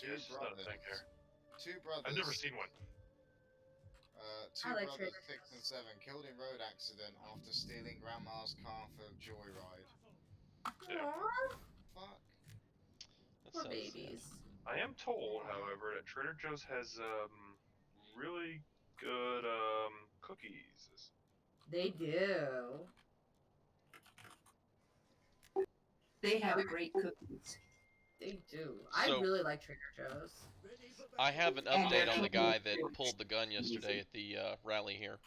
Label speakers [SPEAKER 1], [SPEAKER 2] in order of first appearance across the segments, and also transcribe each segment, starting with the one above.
[SPEAKER 1] Yes, not a thing here.
[SPEAKER 2] Two brothers.
[SPEAKER 1] I've never seen one.
[SPEAKER 2] Two brothers, 6 and 7, killed in road accident after stealing grandma's car for joyride.
[SPEAKER 3] Aww.
[SPEAKER 2] Fuck.
[SPEAKER 3] Poor babies.
[SPEAKER 1] I am told, however, that Trader Joe's has really good cookies.
[SPEAKER 3] They do.
[SPEAKER 4] They have great cookies.
[SPEAKER 3] They do.
[SPEAKER 5] So,
[SPEAKER 3] I really like Trader Joe's.
[SPEAKER 5] I have an update on the guy that pulled the gun yesterday at the rally here.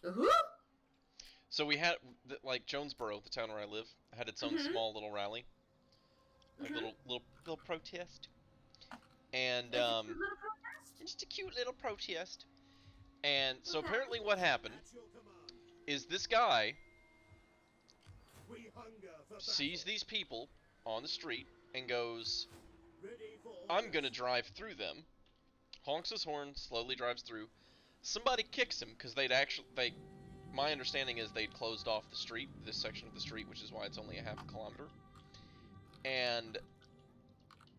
[SPEAKER 3] The who?
[SPEAKER 5] So we had, like, Jonesboro, the town where I live, had its own small little rally. Like, little protest. And, just a cute little protest. And so apparently what happened is this guy sees these people on the street and goes, I'm gonna drive through them. Honks his horn, slowly drives through. Somebody kicks him, because my understanding is they'd closed off the street, this section of the street, which is why it's only a half a kilometer. And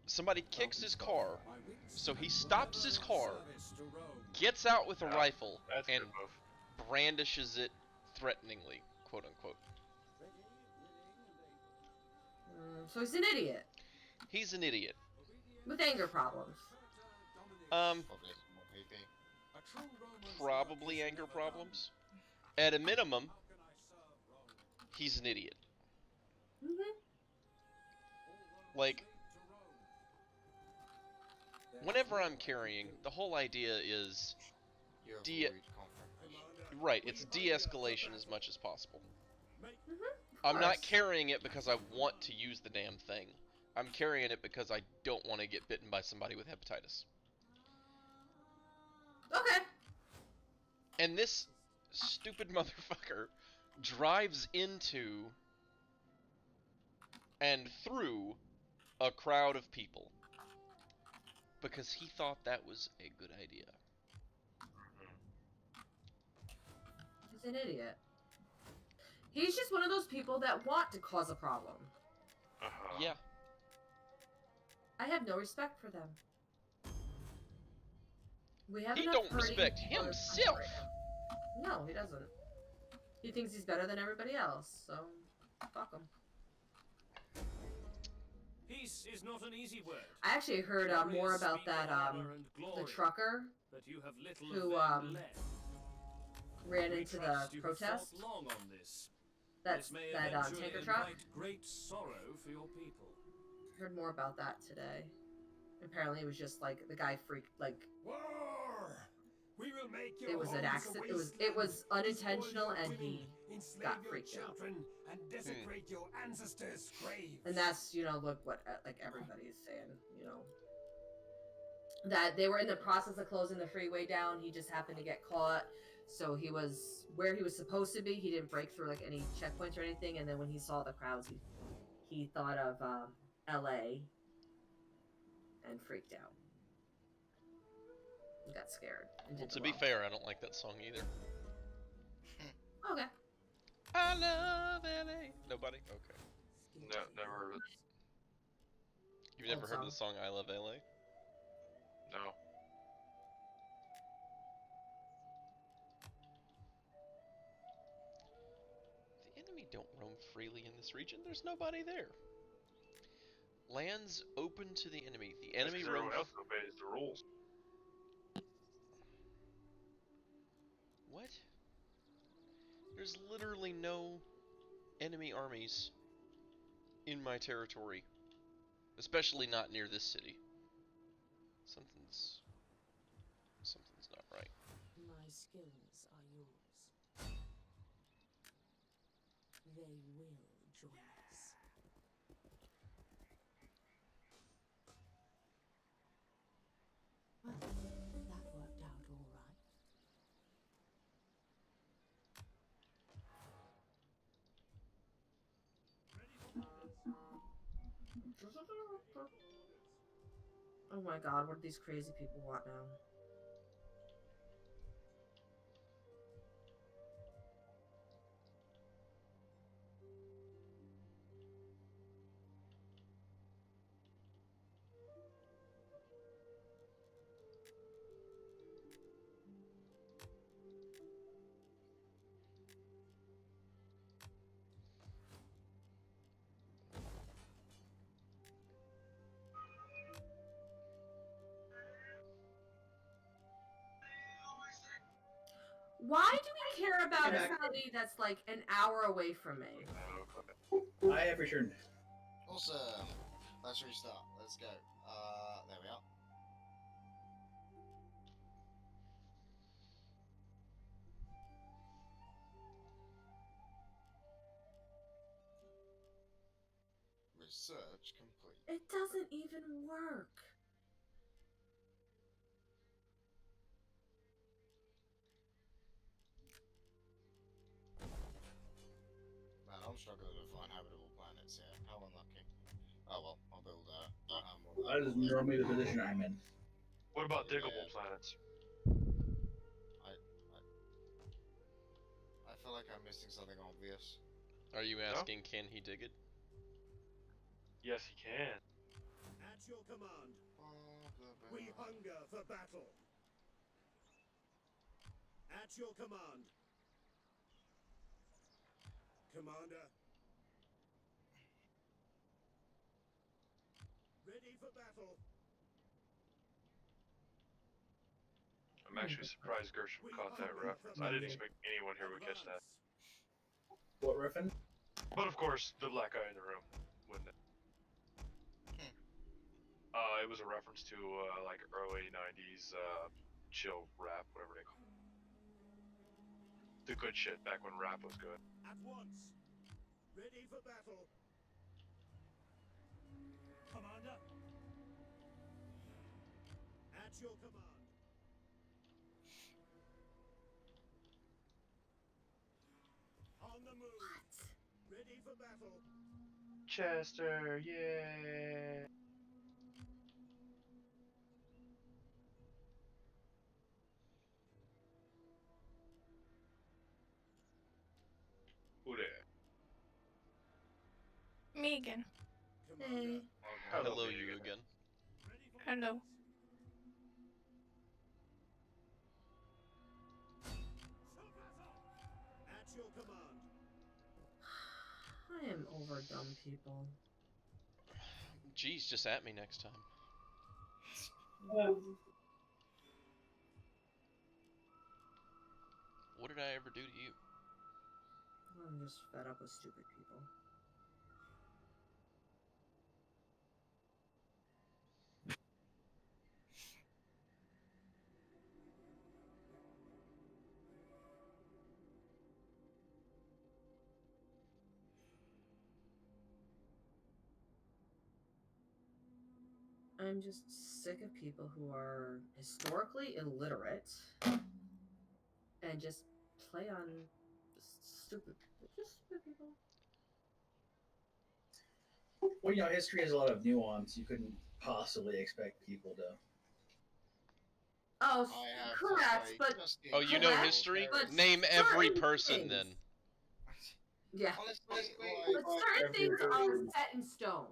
[SPEAKER 5] somebody kicks his car, so he stops his car, gets out with a rifle, and brandishes it threateningly, quote unquote.
[SPEAKER 3] So he's an idiot.
[SPEAKER 5] He's an idiot.
[SPEAKER 3] With anger problems.
[SPEAKER 5] Probably anger problems. At a minimum, he's an idiot. Like, whenever I'm carrying, the whole idea is right, it's de-escalation as much as possible. I'm not carrying it because I want to use the damn thing. I'm carrying it because I don't want to get bitten by somebody with hepatitis.
[SPEAKER 3] Okay.
[SPEAKER 5] And this stupid motherfucker drives into and through a crowd of people because he thought that was a good idea.
[SPEAKER 3] He's an idiot. He's just one of those people that want to cause a problem.
[SPEAKER 5] Yeah.
[SPEAKER 3] I have no respect for them. We have
[SPEAKER 5] he don't respect himself.
[SPEAKER 3] No, he doesn't. He thinks he's better than everybody else, so fuck him.
[SPEAKER 6] Peace is not an easy word.
[SPEAKER 3] I actually heard more about that the trucker who ran into the protest. That tanker truck.
[SPEAKER 6] Great sorrow for your people.
[SPEAKER 3] Heard more about that today. Apparently, it was just like the guy freaked like.
[SPEAKER 7] War! We will make your
[SPEAKER 3] it was an accident. It was unintentional, and he got freaked out.
[SPEAKER 7] And desecrate your ancestors' graves.
[SPEAKER 3] And that's look what like everybody is saying. That they were in the process of closing the freeway down. He just happened to get caught. So he was where he was supposed to be. He didn't break through like any checkpoints or anything. And then when he saw the crowds, he thought of L.A. and freaked out. He got scared.
[SPEAKER 5] Well, to be fair, I don't like that song either.
[SPEAKER 3] Okay.
[SPEAKER 5] I love L.A. Nobody? Okay.
[SPEAKER 1] No, never heard of it.
[SPEAKER 5] You've never heard of the song I Love L.A.?
[SPEAKER 1] No.
[SPEAKER 5] The enemy don't roam freely in this region. There's nobody there. Lands open to the enemy. The enemy roams.
[SPEAKER 1] Everyone else obeys the rules.
[SPEAKER 5] What? There's literally no enemy armies in my territory. Especially not near this city. Something's not right.
[SPEAKER 8] My skills are yours. They will join us. Well, that worked out all right.
[SPEAKER 3] Oh my god, what do these crazy people want now? Why do we care about a city that's like an hour away from me?
[SPEAKER 9] I have returned.
[SPEAKER 2] Awesome. Let's restart. Let's go. There we are. Research complete.
[SPEAKER 3] It doesn't even work.
[SPEAKER 2] Man, I'm struggling to find habitable planets here. How unlucky. Oh well, I'll build
[SPEAKER 9] That is normally the position I'm in.
[SPEAKER 1] What about diggable planets?
[SPEAKER 2] I feel like I'm missing something obvious.
[SPEAKER 5] Are you asking, can he dig it?
[SPEAKER 1] Yes, he can.
[SPEAKER 7] At your command, we hunger for battle. At your command. Commander. Ready for battle.
[SPEAKER 1] I'm actually surprised Gershom caught that reference. I didn't expect anyone here would catch that.
[SPEAKER 9] What reference?
[SPEAKER 1] But of course, the black guy in the room wouldn't. It was a reference to like early '90s chill rap, whatever they call it. The good shit back when rap was good.
[SPEAKER 7] At once. Ready for battle. Commander. At your command. On the move. Ready for battle.
[SPEAKER 1] Chester, yeah. Who there?
[SPEAKER 10] Me again.
[SPEAKER 3] Hey.
[SPEAKER 5] Hello,
[SPEAKER 1] me
[SPEAKER 5] you again.
[SPEAKER 7] Ready for
[SPEAKER 10] Hello.
[SPEAKER 7] At your command.
[SPEAKER 3] I am over dumb people.
[SPEAKER 5] Geez, just at me next time. What did I ever do to you?
[SPEAKER 3] I'm just fed up with stupid people. I'm just sick of people who are historically illiterate and just play on stupid people.
[SPEAKER 9] Well, you know, history has a lot of nuance. You couldn't possibly expect people to.
[SPEAKER 3] Oh,
[SPEAKER 2] I have to
[SPEAKER 3] correct,
[SPEAKER 2] say,
[SPEAKER 3] but
[SPEAKER 2] just in
[SPEAKER 5] Oh, you know
[SPEAKER 3] Correct,
[SPEAKER 5] history?
[SPEAKER 3] but
[SPEAKER 5] Name every
[SPEAKER 3] certain
[SPEAKER 5] person
[SPEAKER 3] things.
[SPEAKER 5] then.
[SPEAKER 3] yeah.
[SPEAKER 2] Honestly,
[SPEAKER 3] But
[SPEAKER 2] like,
[SPEAKER 3] certain things are set in stone,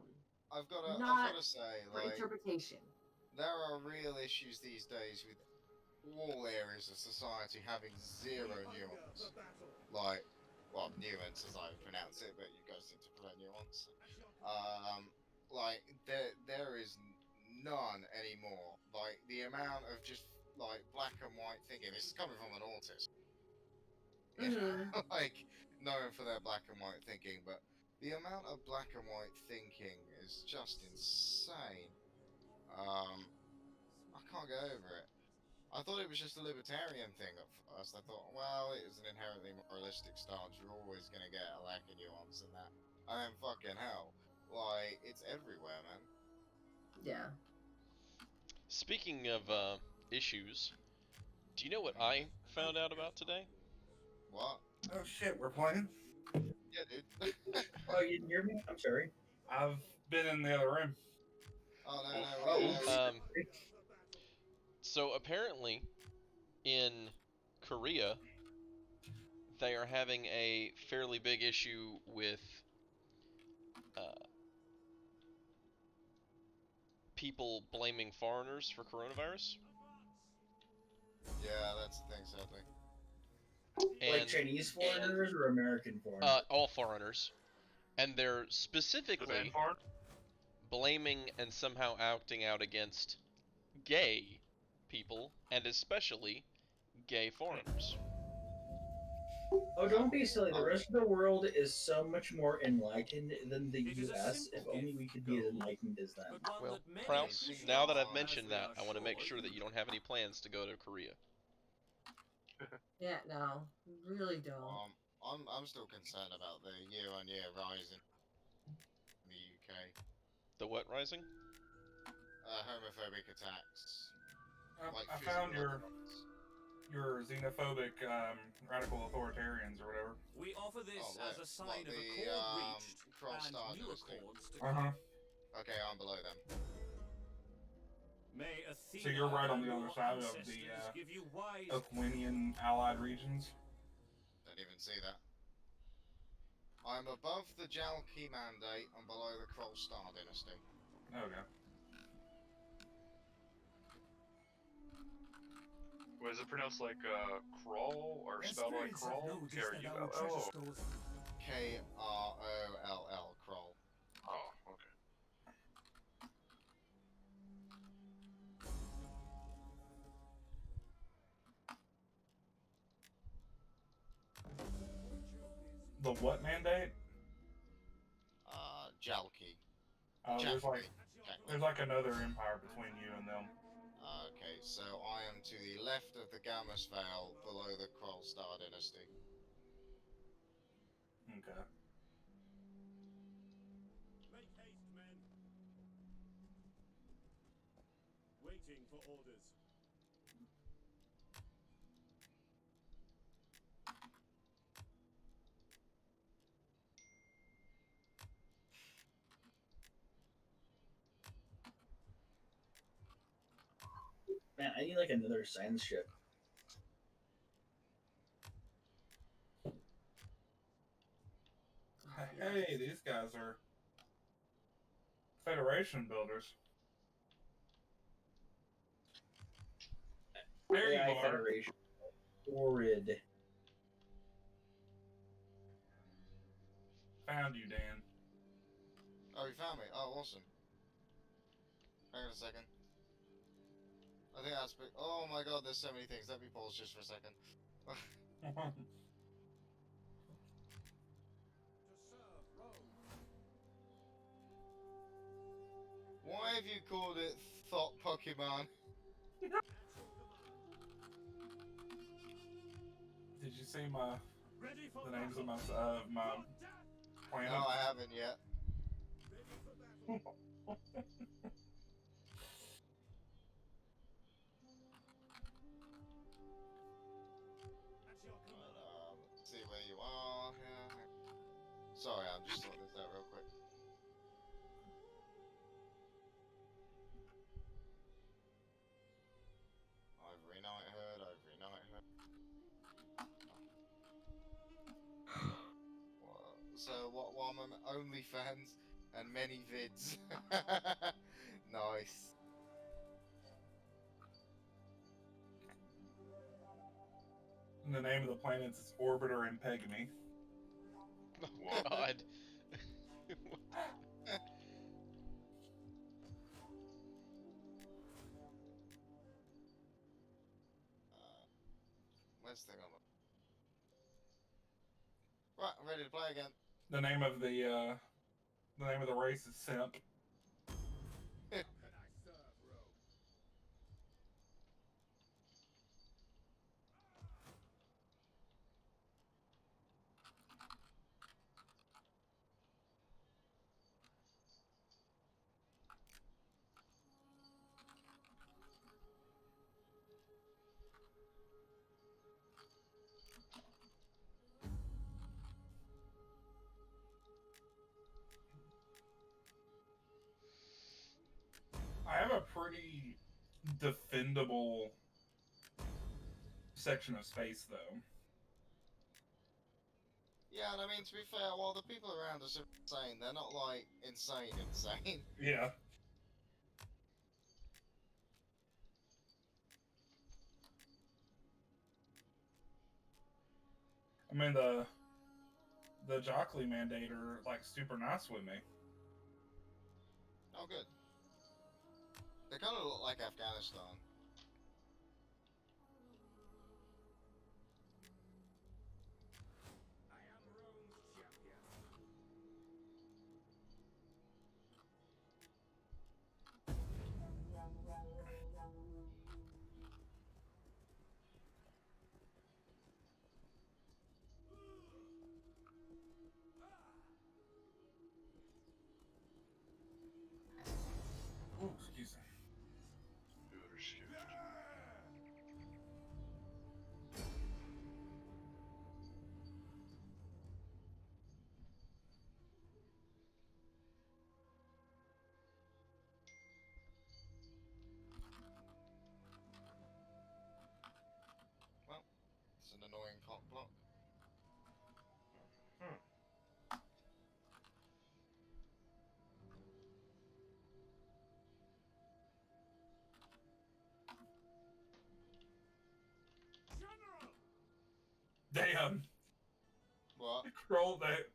[SPEAKER 2] I've
[SPEAKER 3] not
[SPEAKER 2] gotta say,
[SPEAKER 3] for
[SPEAKER 2] like,
[SPEAKER 3] interpretation.
[SPEAKER 2] there are real issues these days with all areas of society having zero nuance. Like, well, nuance as I would pronounce it, but you guys seem to prefer nuance. Like, there is none anymore. Like, the amount of just, like, black and white thinking, this is coming from an autist. You know, like, known for their black and white thinking, but the amount of black and white thinking is just insane. I can't get over it. I thought it was just a libertarian thing at first. I thought, well, it is an inherently moralistic stance. You're always going to get a lack of nuance in that. And then fucking hell. Like, it's everywhere, man.
[SPEAKER 3] Yeah.
[SPEAKER 5] Speaking of issues, do you know what I found out about today?
[SPEAKER 2] What?
[SPEAKER 11] Oh shit, we're playing?
[SPEAKER 2] Yeah, dude.
[SPEAKER 9] Oh, you didn't hear me? I'm sorry.
[SPEAKER 11] I've been in the other room.
[SPEAKER 2] Oh, no,
[SPEAKER 9] Oh.
[SPEAKER 5] So apparently, in Korea, they are having a fairly big issue with people blaming foreigners for coronavirus.
[SPEAKER 2] Yeah, that's the thing, sadly.
[SPEAKER 9] Like Chinese foreigners or American foreigners?
[SPEAKER 5] All foreigners. And they're specifically blaming and somehow acting out against gay people, and especially gay foreigners.
[SPEAKER 9] Oh, don't be silly. The rest of the world is so much more enlightened than the
[SPEAKER 6] It is a
[SPEAKER 9] US. If
[SPEAKER 6] simple
[SPEAKER 9] only
[SPEAKER 6] gift,
[SPEAKER 9] we could be as
[SPEAKER 6] gold,
[SPEAKER 9] enlightened as them.
[SPEAKER 6] but one
[SPEAKER 5] Well,
[SPEAKER 6] that many
[SPEAKER 5] Prouse,
[SPEAKER 6] appreciate,
[SPEAKER 5] now that I've
[SPEAKER 2] as
[SPEAKER 5] mentioned
[SPEAKER 6] they
[SPEAKER 5] that,
[SPEAKER 6] are
[SPEAKER 5] I want to make
[SPEAKER 6] sure
[SPEAKER 5] sure that you don't have any plans to go to Korea.
[SPEAKER 3] Yeah, no, really don't.
[SPEAKER 2] I'm still concerned about the year-on-year rise in the UK.
[SPEAKER 5] The what rising?
[SPEAKER 2] Homophobic attacks, like
[SPEAKER 11] I
[SPEAKER 2] physical
[SPEAKER 11] found
[SPEAKER 2] attacks.
[SPEAKER 11] your xenophobic radical authoritarians or whatever.
[SPEAKER 6] We offer this
[SPEAKER 2] Oh,
[SPEAKER 6] as a sign
[SPEAKER 2] what,
[SPEAKER 6] of a
[SPEAKER 2] the,
[SPEAKER 6] chord reached
[SPEAKER 2] Cross
[SPEAKER 6] and
[SPEAKER 2] Star
[SPEAKER 6] new
[SPEAKER 2] Dynasty?
[SPEAKER 6] accords to
[SPEAKER 11] Uh
[SPEAKER 6] come.
[SPEAKER 11] huh.
[SPEAKER 2] Okay, I'm below them.
[SPEAKER 6] May Athena
[SPEAKER 11] So you're right on
[SPEAKER 6] and
[SPEAKER 11] the other
[SPEAKER 6] your
[SPEAKER 11] side of
[SPEAKER 6] ancestors
[SPEAKER 11] the
[SPEAKER 6] give you wise
[SPEAKER 11] Aquinian allied regions.
[SPEAKER 2] Don't even see that. I'm above the Jalki Mandate and below the Kroll Star Dynasty.
[SPEAKER 11] Okay.
[SPEAKER 1] Was it pronounced like crawl or spelled like crawl? K-R-U-L-L.
[SPEAKER 2] Kroll. Kroll.
[SPEAKER 1] Oh, okay.
[SPEAKER 11] The what mandate?
[SPEAKER 2] Jalki.
[SPEAKER 11] Oh,
[SPEAKER 2] Jaffrey.
[SPEAKER 11] there's like another empire between you and them.
[SPEAKER 2] Okay, so I am to the left of the Gammas Vale, below the Kroll Star Dynasty.
[SPEAKER 11] Okay.
[SPEAKER 7] Make haste, men. Waiting for orders.
[SPEAKER 9] Man, I need like another science ship.
[SPEAKER 11] Hey, these guys are Federation builders. There you
[SPEAKER 9] AI
[SPEAKER 11] are.
[SPEAKER 9] Federation. Horrid.
[SPEAKER 11] Found you, Dan.
[SPEAKER 2] Oh, you found me. Oh, awesome. Hang on a second. I think that's big. Oh my god, there's so many things. Let me pause just for a second.
[SPEAKER 7] To serve Rome.
[SPEAKER 2] Why have you called it Thought Pokemon?
[SPEAKER 7] At your command.
[SPEAKER 11] Did you see my
[SPEAKER 7] Ready for
[SPEAKER 11] the names of
[SPEAKER 7] battle.
[SPEAKER 11] my
[SPEAKER 7] For death.
[SPEAKER 11] planet?
[SPEAKER 2] No, I haven't yet.
[SPEAKER 7] Ready for battle. At your command.
[SPEAKER 2] Let's see where you are here. Sorry, I'm just sorting this out real quick. Ivory Nightherd, Ivory Nightherd. So what? One OnlyFans and many vids. Nice.
[SPEAKER 11] And the name of the planets is Orbiter and Pegamy.
[SPEAKER 5] Oh God.
[SPEAKER 2] Where's the thing on? Right, I'm ready to play again.
[SPEAKER 11] The name of the race is Simp.
[SPEAKER 7] Can I serve Rome?
[SPEAKER 11] I have a pretty defendable section of space, though.
[SPEAKER 2] Yeah, and I mean, to be fair, while the people around us are insane, they're not, like, insane.
[SPEAKER 11] Yeah. I mean, the Jockey Mandate are, like, super nice with me.
[SPEAKER 2] Oh, good. They kind of look like Afghanistan.
[SPEAKER 11] Damn.
[SPEAKER 2] What?
[SPEAKER 11] Kroll, that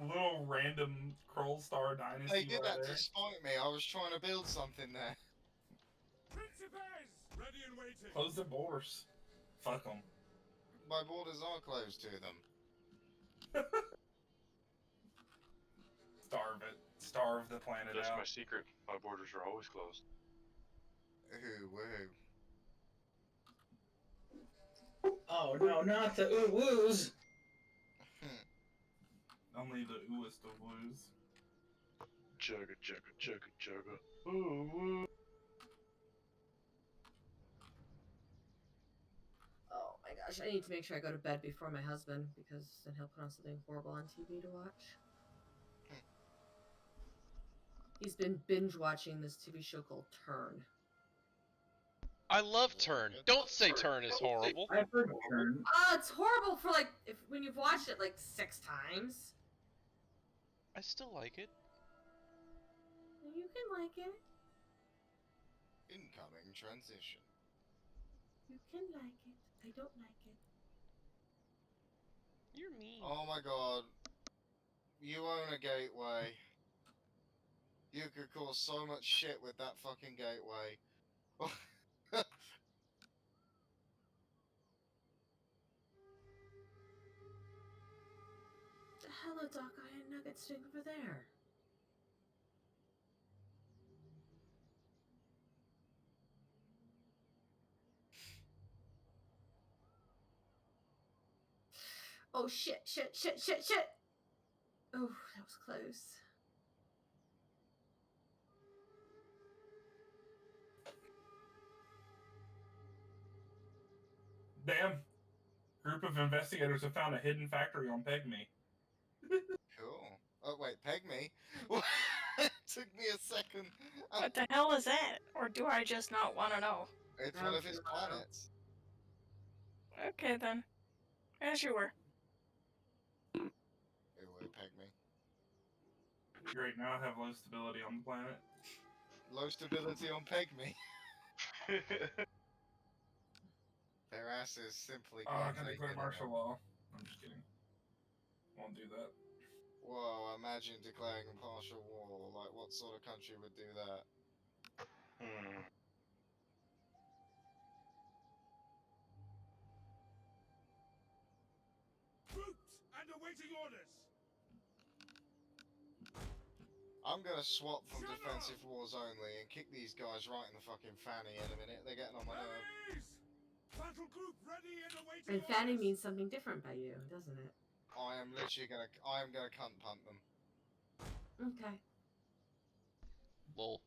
[SPEAKER 11] little random Kroll Star Dynasty
[SPEAKER 2] They did
[SPEAKER 11] right
[SPEAKER 2] that
[SPEAKER 11] there.
[SPEAKER 2] to spite me. I was trying to build something there.
[SPEAKER 7] Principes! Ready and waiting.
[SPEAKER 11] Close the borders. Fuck them.
[SPEAKER 2] My borders are closed to them.
[SPEAKER 11] Starve it. Starve the planet
[SPEAKER 1] That's
[SPEAKER 11] out.
[SPEAKER 1] my secret. My borders are always closed.
[SPEAKER 2] Woohoo.
[SPEAKER 9] Oh no, not the ooh woos.
[SPEAKER 11] Only the ooest of blues.
[SPEAKER 1] Chugga, chugga, chugga, chugga. Ooh,
[SPEAKER 3] Oh my gosh, I need to make sure I go to bed before my husband because then he'll put on something horrible on TV to watch. He's been binge watching this TV show called Turn.
[SPEAKER 5] I love Turn. Don't say Turn is horrible.
[SPEAKER 9] I've heard of Turn.
[SPEAKER 3] It's horrible for like when you've watched it like 6 times.
[SPEAKER 5] I still like it.
[SPEAKER 3] You can like it.
[SPEAKER 2] Incoming transition.
[SPEAKER 3] You can like it. I don't like it.
[SPEAKER 5] You're mean.
[SPEAKER 2] Oh my god. You own a gateway. You could cause so much shit with that fucking gateway.
[SPEAKER 3] Hello, Doc. Iron Nuggets doing over there. Oh shit! Shit! Shit! Shit! Shit! Oh, that was close.
[SPEAKER 11] Damn. Group of investigators have found a hidden factory on Pygmy.
[SPEAKER 2] Cool. Oh wait, peg me? Took me a second.
[SPEAKER 10] What the hell is that? Or do I just not want to know?
[SPEAKER 2] It's one of his planets.
[SPEAKER 10] Okay then. As you were.
[SPEAKER 2] Who would peg me?
[SPEAKER 11] Great, now I have low stability on the planet.
[SPEAKER 2] Low stability on peg me. Their asses simply
[SPEAKER 11] Oh, I
[SPEAKER 2] can't
[SPEAKER 11] can
[SPEAKER 2] take
[SPEAKER 11] declare
[SPEAKER 2] it
[SPEAKER 11] martial
[SPEAKER 2] anymore.
[SPEAKER 11] law. I'm just kidding. Won't do that.
[SPEAKER 2] Whoa, imagine declaring a partial war. Like, what sort of country would do that?
[SPEAKER 7] Troops and awaiting orders.
[SPEAKER 2] I'm gonna swap from defensive wars only and kick these guys right in the fucking fanny in a minute. They're getting on my nerve.
[SPEAKER 7] Raise! Battle group ready and awaiting
[SPEAKER 3] And fanny
[SPEAKER 7] orders.
[SPEAKER 3] means something different by you, doesn't it?
[SPEAKER 2] I am gonna cunt punt them.
[SPEAKER 3] Okay.
[SPEAKER 5] Lol.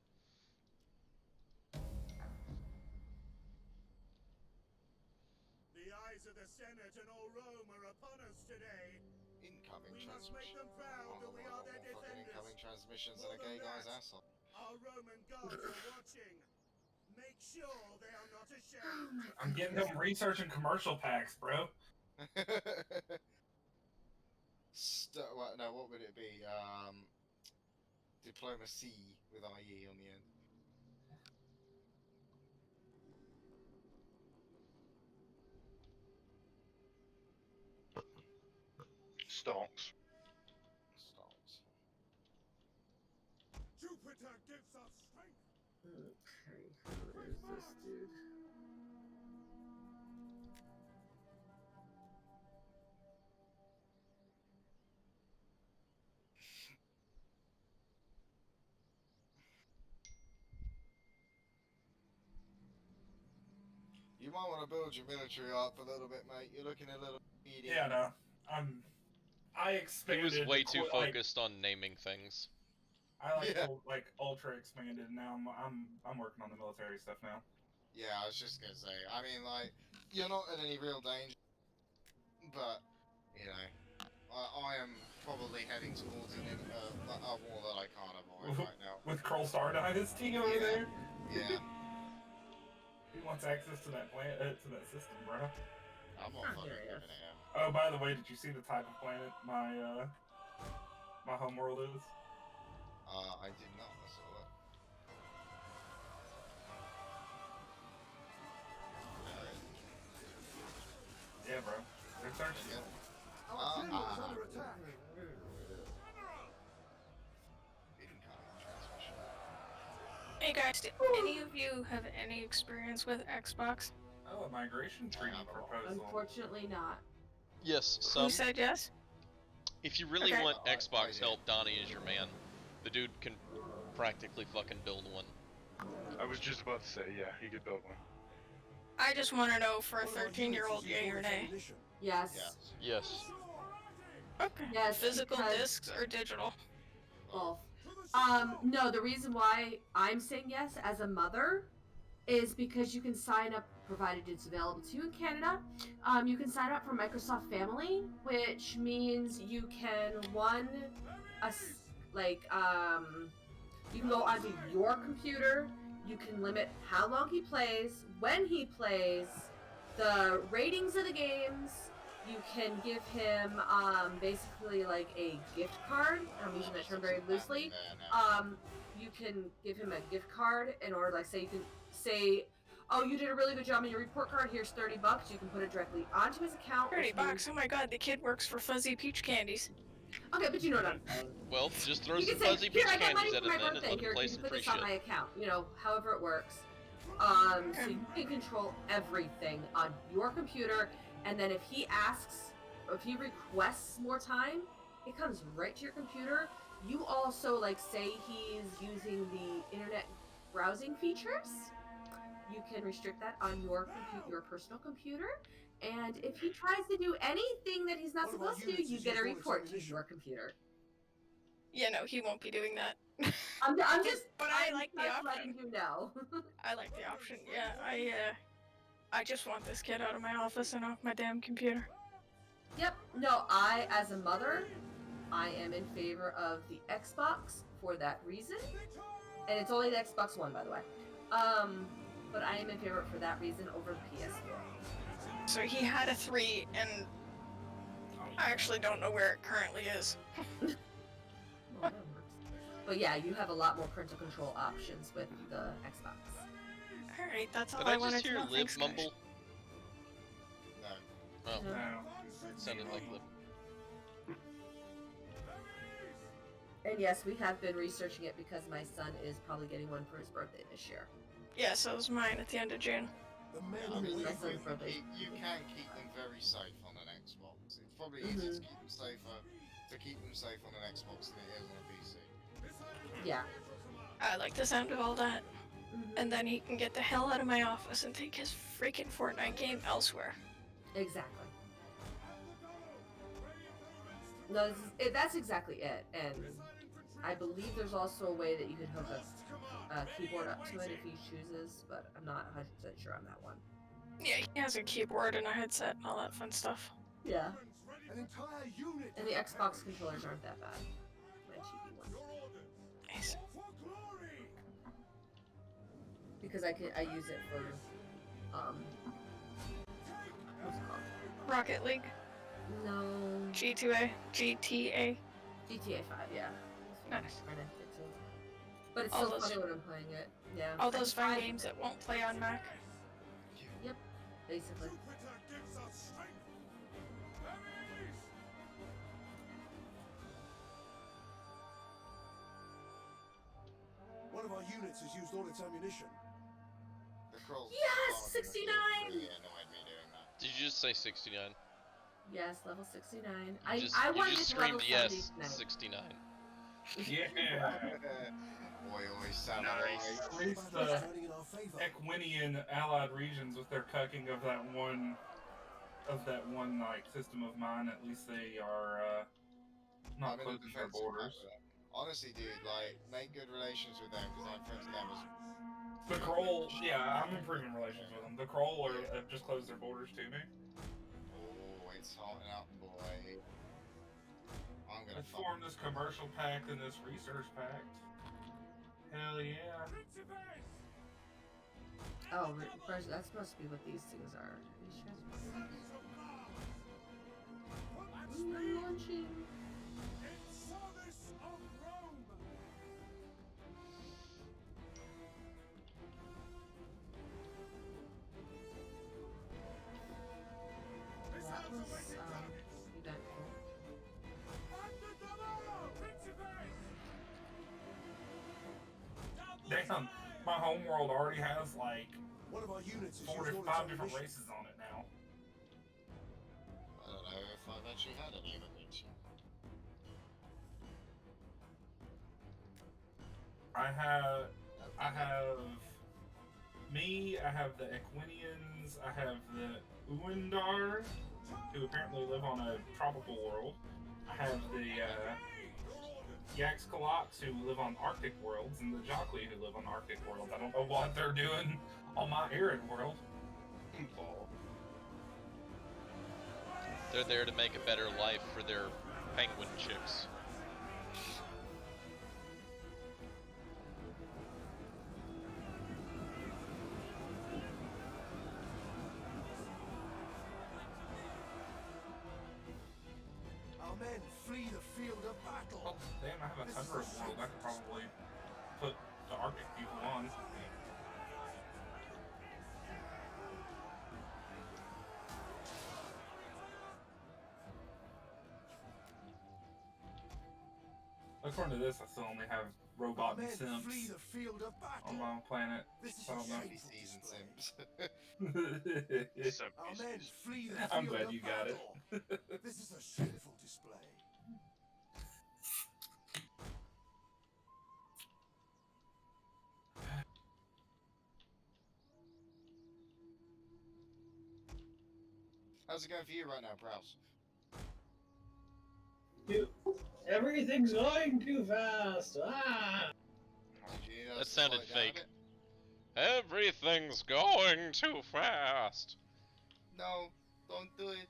[SPEAKER 7] The eyes of the Senate and all Rome are upon us today.
[SPEAKER 2] Incoming
[SPEAKER 7] We must make
[SPEAKER 2] transmission.
[SPEAKER 7] them proud
[SPEAKER 2] Oh,
[SPEAKER 7] that we
[SPEAKER 2] I
[SPEAKER 7] are
[SPEAKER 2] got
[SPEAKER 7] their
[SPEAKER 2] more fucking
[SPEAKER 7] defenders.
[SPEAKER 2] incoming transmissions than
[SPEAKER 7] More
[SPEAKER 2] a gay
[SPEAKER 7] than
[SPEAKER 2] guy's
[SPEAKER 7] that.
[SPEAKER 2] asshole.
[SPEAKER 7] Our Roman guards are watching. Make sure they are not ashamed.
[SPEAKER 11] I'm getting them research and commercial packs, bro.
[SPEAKER 2] What would it be? Diplomacy with IE on the end.
[SPEAKER 1] Stonks.
[SPEAKER 2] Stalls.
[SPEAKER 7] Jupiter gives us strength.
[SPEAKER 3] Okay, who is this dude?
[SPEAKER 2] You might want to build your military up a little bit, mate. You're looking a little needy.
[SPEAKER 11] Yeah, no. I
[SPEAKER 5] He
[SPEAKER 11] expanded.
[SPEAKER 5] was way too
[SPEAKER 11] like,
[SPEAKER 5] focused on naming things.
[SPEAKER 11] I like
[SPEAKER 2] Yeah.
[SPEAKER 11] ultra expanded. Now I'm working on the military stuff now.
[SPEAKER 2] Yeah, I was just gonna say. I mean, like, you're not in any real danger, but you know, I am probably heading towards a war that I can't avoid right now.
[SPEAKER 11] With Kroll Star Dynasty over
[SPEAKER 2] Yeah.
[SPEAKER 11] there.
[SPEAKER 2] Yeah,
[SPEAKER 11] Who wants access to that planet, to that system, bro?
[SPEAKER 2] I'm not
[SPEAKER 3] Oh,
[SPEAKER 2] fucking
[SPEAKER 3] here he
[SPEAKER 2] giving
[SPEAKER 3] is.
[SPEAKER 2] it him.
[SPEAKER 11] Oh, by the way, did you see the type of planet my homeworld is?
[SPEAKER 2] I did not. I saw that.
[SPEAKER 11] Yeah, bro. thirsty.
[SPEAKER 2] Yeah.
[SPEAKER 7] Our general is under attack.
[SPEAKER 2] Incoming transmission.
[SPEAKER 10] Hey guys, do any of you have any experience with Xbox?
[SPEAKER 11] Oh, a migration treaty proposal.
[SPEAKER 3] Unfortunately not.
[SPEAKER 5] Yes,
[SPEAKER 10] Who
[SPEAKER 5] some.
[SPEAKER 10] said yes?
[SPEAKER 5] If you really
[SPEAKER 10] Okay.
[SPEAKER 5] want
[SPEAKER 2] I
[SPEAKER 5] Xbox
[SPEAKER 2] did.
[SPEAKER 5] help, Donnie is your man. The dude can practically fucking build one.
[SPEAKER 1] I was just about to say, yeah, he could build one.
[SPEAKER 10] I just want to know for a
[SPEAKER 7] One of our
[SPEAKER 10] 13-year-old,
[SPEAKER 7] units has
[SPEAKER 10] yay or
[SPEAKER 7] used all its
[SPEAKER 10] nay.
[SPEAKER 7] ammunition.
[SPEAKER 3] Yes.
[SPEAKER 2] Yes.
[SPEAKER 5] Yes.
[SPEAKER 10] Okay.
[SPEAKER 3] Yes,
[SPEAKER 10] Physical
[SPEAKER 3] because-
[SPEAKER 10] discs or digital?
[SPEAKER 3] Both. No, the reason why I'm saying yes as a mother is because you can sign up, provided it's available to you in Canada. You can sign up for Microsoft Family, which means you can you can go onto your computer. You can limit how long he plays, when he plays, the ratings of the games. You can give him basically like a gift card. I'm using that term very loosely. You can give him a gift card in order, like, say you can say, oh, you did a really good job on your report card. Here's $30. You can put it directly onto his account.
[SPEAKER 10] $30.
[SPEAKER 3] which means-
[SPEAKER 10] Oh my god, the kid works for Fuzzy Peach Candies.
[SPEAKER 3] Okay, but you know what I'm saying.
[SPEAKER 5] Well, just throw
[SPEAKER 3] You
[SPEAKER 5] some
[SPEAKER 3] can say,
[SPEAKER 5] fuzzy
[SPEAKER 3] here,
[SPEAKER 5] peach
[SPEAKER 3] I got money
[SPEAKER 5] candies at
[SPEAKER 3] for my
[SPEAKER 5] him then and
[SPEAKER 3] birthday.
[SPEAKER 5] let him
[SPEAKER 3] Here,
[SPEAKER 5] play
[SPEAKER 3] can you
[SPEAKER 5] some
[SPEAKER 3] put
[SPEAKER 5] free
[SPEAKER 3] this on
[SPEAKER 5] shit.
[SPEAKER 3] my account? You know, however it works. So you can control everything on your computer, and then if he asks, or if he requests more time, it comes right to your computer. You also, like, say he's using the internet browsing features. You can restrict that on your your personal computer, and if he tries to do anything that he's not
[SPEAKER 7] One of our
[SPEAKER 3] supposed to,
[SPEAKER 7] units
[SPEAKER 3] you
[SPEAKER 7] has
[SPEAKER 3] get a
[SPEAKER 7] used all its
[SPEAKER 3] report to
[SPEAKER 7] ammunition.
[SPEAKER 3] your computer.
[SPEAKER 10] Yeah, no, he won't be doing that.
[SPEAKER 3] I'm just,
[SPEAKER 10] But I
[SPEAKER 3] I'm
[SPEAKER 10] like the
[SPEAKER 3] just
[SPEAKER 10] option.
[SPEAKER 3] letting you know.
[SPEAKER 10] I like the option. Yeah, I just want this kid out of my office and off my damn computer.
[SPEAKER 3] Yep. No, I, as a mother, I am in favor of the Xbox for that reason, and it's only the Xbox One, by the way. But I am in favor for that reason over the PS4.
[SPEAKER 10] So he had a 3, and I actually don't know where it currently is.
[SPEAKER 3] Well, that works. But yeah, you have a lot more parental control options with the Xbox.
[SPEAKER 10] Alright, that's all
[SPEAKER 5] Did
[SPEAKER 10] I
[SPEAKER 5] I
[SPEAKER 10] wanted
[SPEAKER 5] just
[SPEAKER 10] to
[SPEAKER 5] hear
[SPEAKER 10] know.
[SPEAKER 5] Liv
[SPEAKER 10] Thanks, guys.
[SPEAKER 5] mumble?
[SPEAKER 2] No.
[SPEAKER 5] Oh,
[SPEAKER 3] No.
[SPEAKER 11] No.
[SPEAKER 5] it sounded like Liv.
[SPEAKER 3] And yes, we have been researching it because my son is probably getting one for his birthday this year.
[SPEAKER 10] Yeah, so was mine at the end of June.
[SPEAKER 7] The
[SPEAKER 2] I
[SPEAKER 7] men
[SPEAKER 2] mean,
[SPEAKER 7] will
[SPEAKER 3] my
[SPEAKER 7] wait
[SPEAKER 3] son's
[SPEAKER 7] for
[SPEAKER 3] birthday.
[SPEAKER 2] you can keep them very safe on an Xbox. It's probably easier to keep them safer to keep them safe on an Xbox than it is on a PC.
[SPEAKER 3] Yeah.
[SPEAKER 10] I like the sound of all that.
[SPEAKER 3] Mhm.
[SPEAKER 10] And then he can get the hell out of my office and take his freaking Fortnite game elsewhere.
[SPEAKER 3] Exactly. No, that's exactly it. And I believe there's also a way that you could hook a keyboard up to it if he chooses, but I'm not 100% sure on that one.
[SPEAKER 10] Yeah, he has a keyboard and a headset and all that fun stuff.
[SPEAKER 3] Yeah.
[SPEAKER 7] an entire unit.
[SPEAKER 3] And the Xbox controllers aren't that bad. My cheapy ones.
[SPEAKER 10] Nice.
[SPEAKER 3] Because I use it for what's it called?
[SPEAKER 10] Rocket League,
[SPEAKER 3] No,
[SPEAKER 10] G2A, GTA.
[SPEAKER 3] GTA 5, yeah.
[SPEAKER 10] Nice.
[SPEAKER 3] And I think so. But it's
[SPEAKER 10] All
[SPEAKER 3] still
[SPEAKER 10] those-
[SPEAKER 3] funny when I'm playing it. Yeah.
[SPEAKER 10] All those fun
[SPEAKER 3] I-
[SPEAKER 10] games that won't play on Mac.
[SPEAKER 3] Yep, basically.
[SPEAKER 7] One of our units has used all its ammunition.
[SPEAKER 2] The Krolls
[SPEAKER 3] Yes, 69!
[SPEAKER 2] really annoyed me doing that.
[SPEAKER 5] Did you just say 69?
[SPEAKER 3] Yes, level 69.
[SPEAKER 5] You
[SPEAKER 3] I
[SPEAKER 5] you
[SPEAKER 3] wanted
[SPEAKER 5] just
[SPEAKER 3] it to level
[SPEAKER 5] screamed yes,
[SPEAKER 3] 79.
[SPEAKER 5] 69.
[SPEAKER 11] Yeah.
[SPEAKER 2] Oi, oi, samurai.
[SPEAKER 1] Nice.
[SPEAKER 11] At least
[SPEAKER 7] Battle
[SPEAKER 11] the
[SPEAKER 7] is turning in our favor.
[SPEAKER 11] Equinian allied regions with their cucking of that one like system of mine, at least they are not
[SPEAKER 2] I'm in a
[SPEAKER 11] closing their
[SPEAKER 2] defensive
[SPEAKER 11] borders.
[SPEAKER 2] pattern. Honestly, dude, like, make good relations with them because I'm friends with them as
[SPEAKER 11] The Kroll, yeah, I'm improving relations with them. The Kroll have just closed their borders to me.
[SPEAKER 2] oh, it's hotting up, boy. I'm gonna
[SPEAKER 11] Let's form this commercial pact and this research pact. Hell yeah.
[SPEAKER 3] Oh, first, that's supposed to be what these things are. These transformers. Ooh, launching. That was,
[SPEAKER 11] Damn, my homeworld already has like
[SPEAKER 7] One of our units is
[SPEAKER 11] 4 to
[SPEAKER 7] usually
[SPEAKER 11] 5
[SPEAKER 7] on
[SPEAKER 11] different
[SPEAKER 7] mission.
[SPEAKER 11] races on it now.
[SPEAKER 2] I don't know if I've actually had any human beings.
[SPEAKER 11] I have me, I have the Equinians, I have the Uindar, who apparently live on a tropical world. I have the Yaxkalots, who live on Arctic worlds, and the Jockli, who live on Arctic worlds. I don't know what they're doing on my arid world.
[SPEAKER 5] They're there to make a better life for their penguin chicks.
[SPEAKER 7] Our men flee the field of battle.
[SPEAKER 11] Oh, damn, I have a tundra world I could probably put the Arctic people on. According to this, I still only have robot and simps
[SPEAKER 7] Flee the field of battle.
[SPEAKER 11] on my planet.
[SPEAKER 7] This is
[SPEAKER 11] I don't know.
[SPEAKER 2] Shitty season sims.
[SPEAKER 7] Our men flee the field
[SPEAKER 11] I'm glad
[SPEAKER 7] of
[SPEAKER 11] you got it.
[SPEAKER 7] battle. This is a shameful display.
[SPEAKER 2] How's it going for you right now, Prowse?
[SPEAKER 9] Dude, everything's going too fast. Ah!
[SPEAKER 2] Did you need us
[SPEAKER 5] That
[SPEAKER 2] to
[SPEAKER 5] sounded
[SPEAKER 2] slow it down a
[SPEAKER 5] fake.
[SPEAKER 2] bit?
[SPEAKER 5] Everything's going too fast.
[SPEAKER 2] No, don't do it.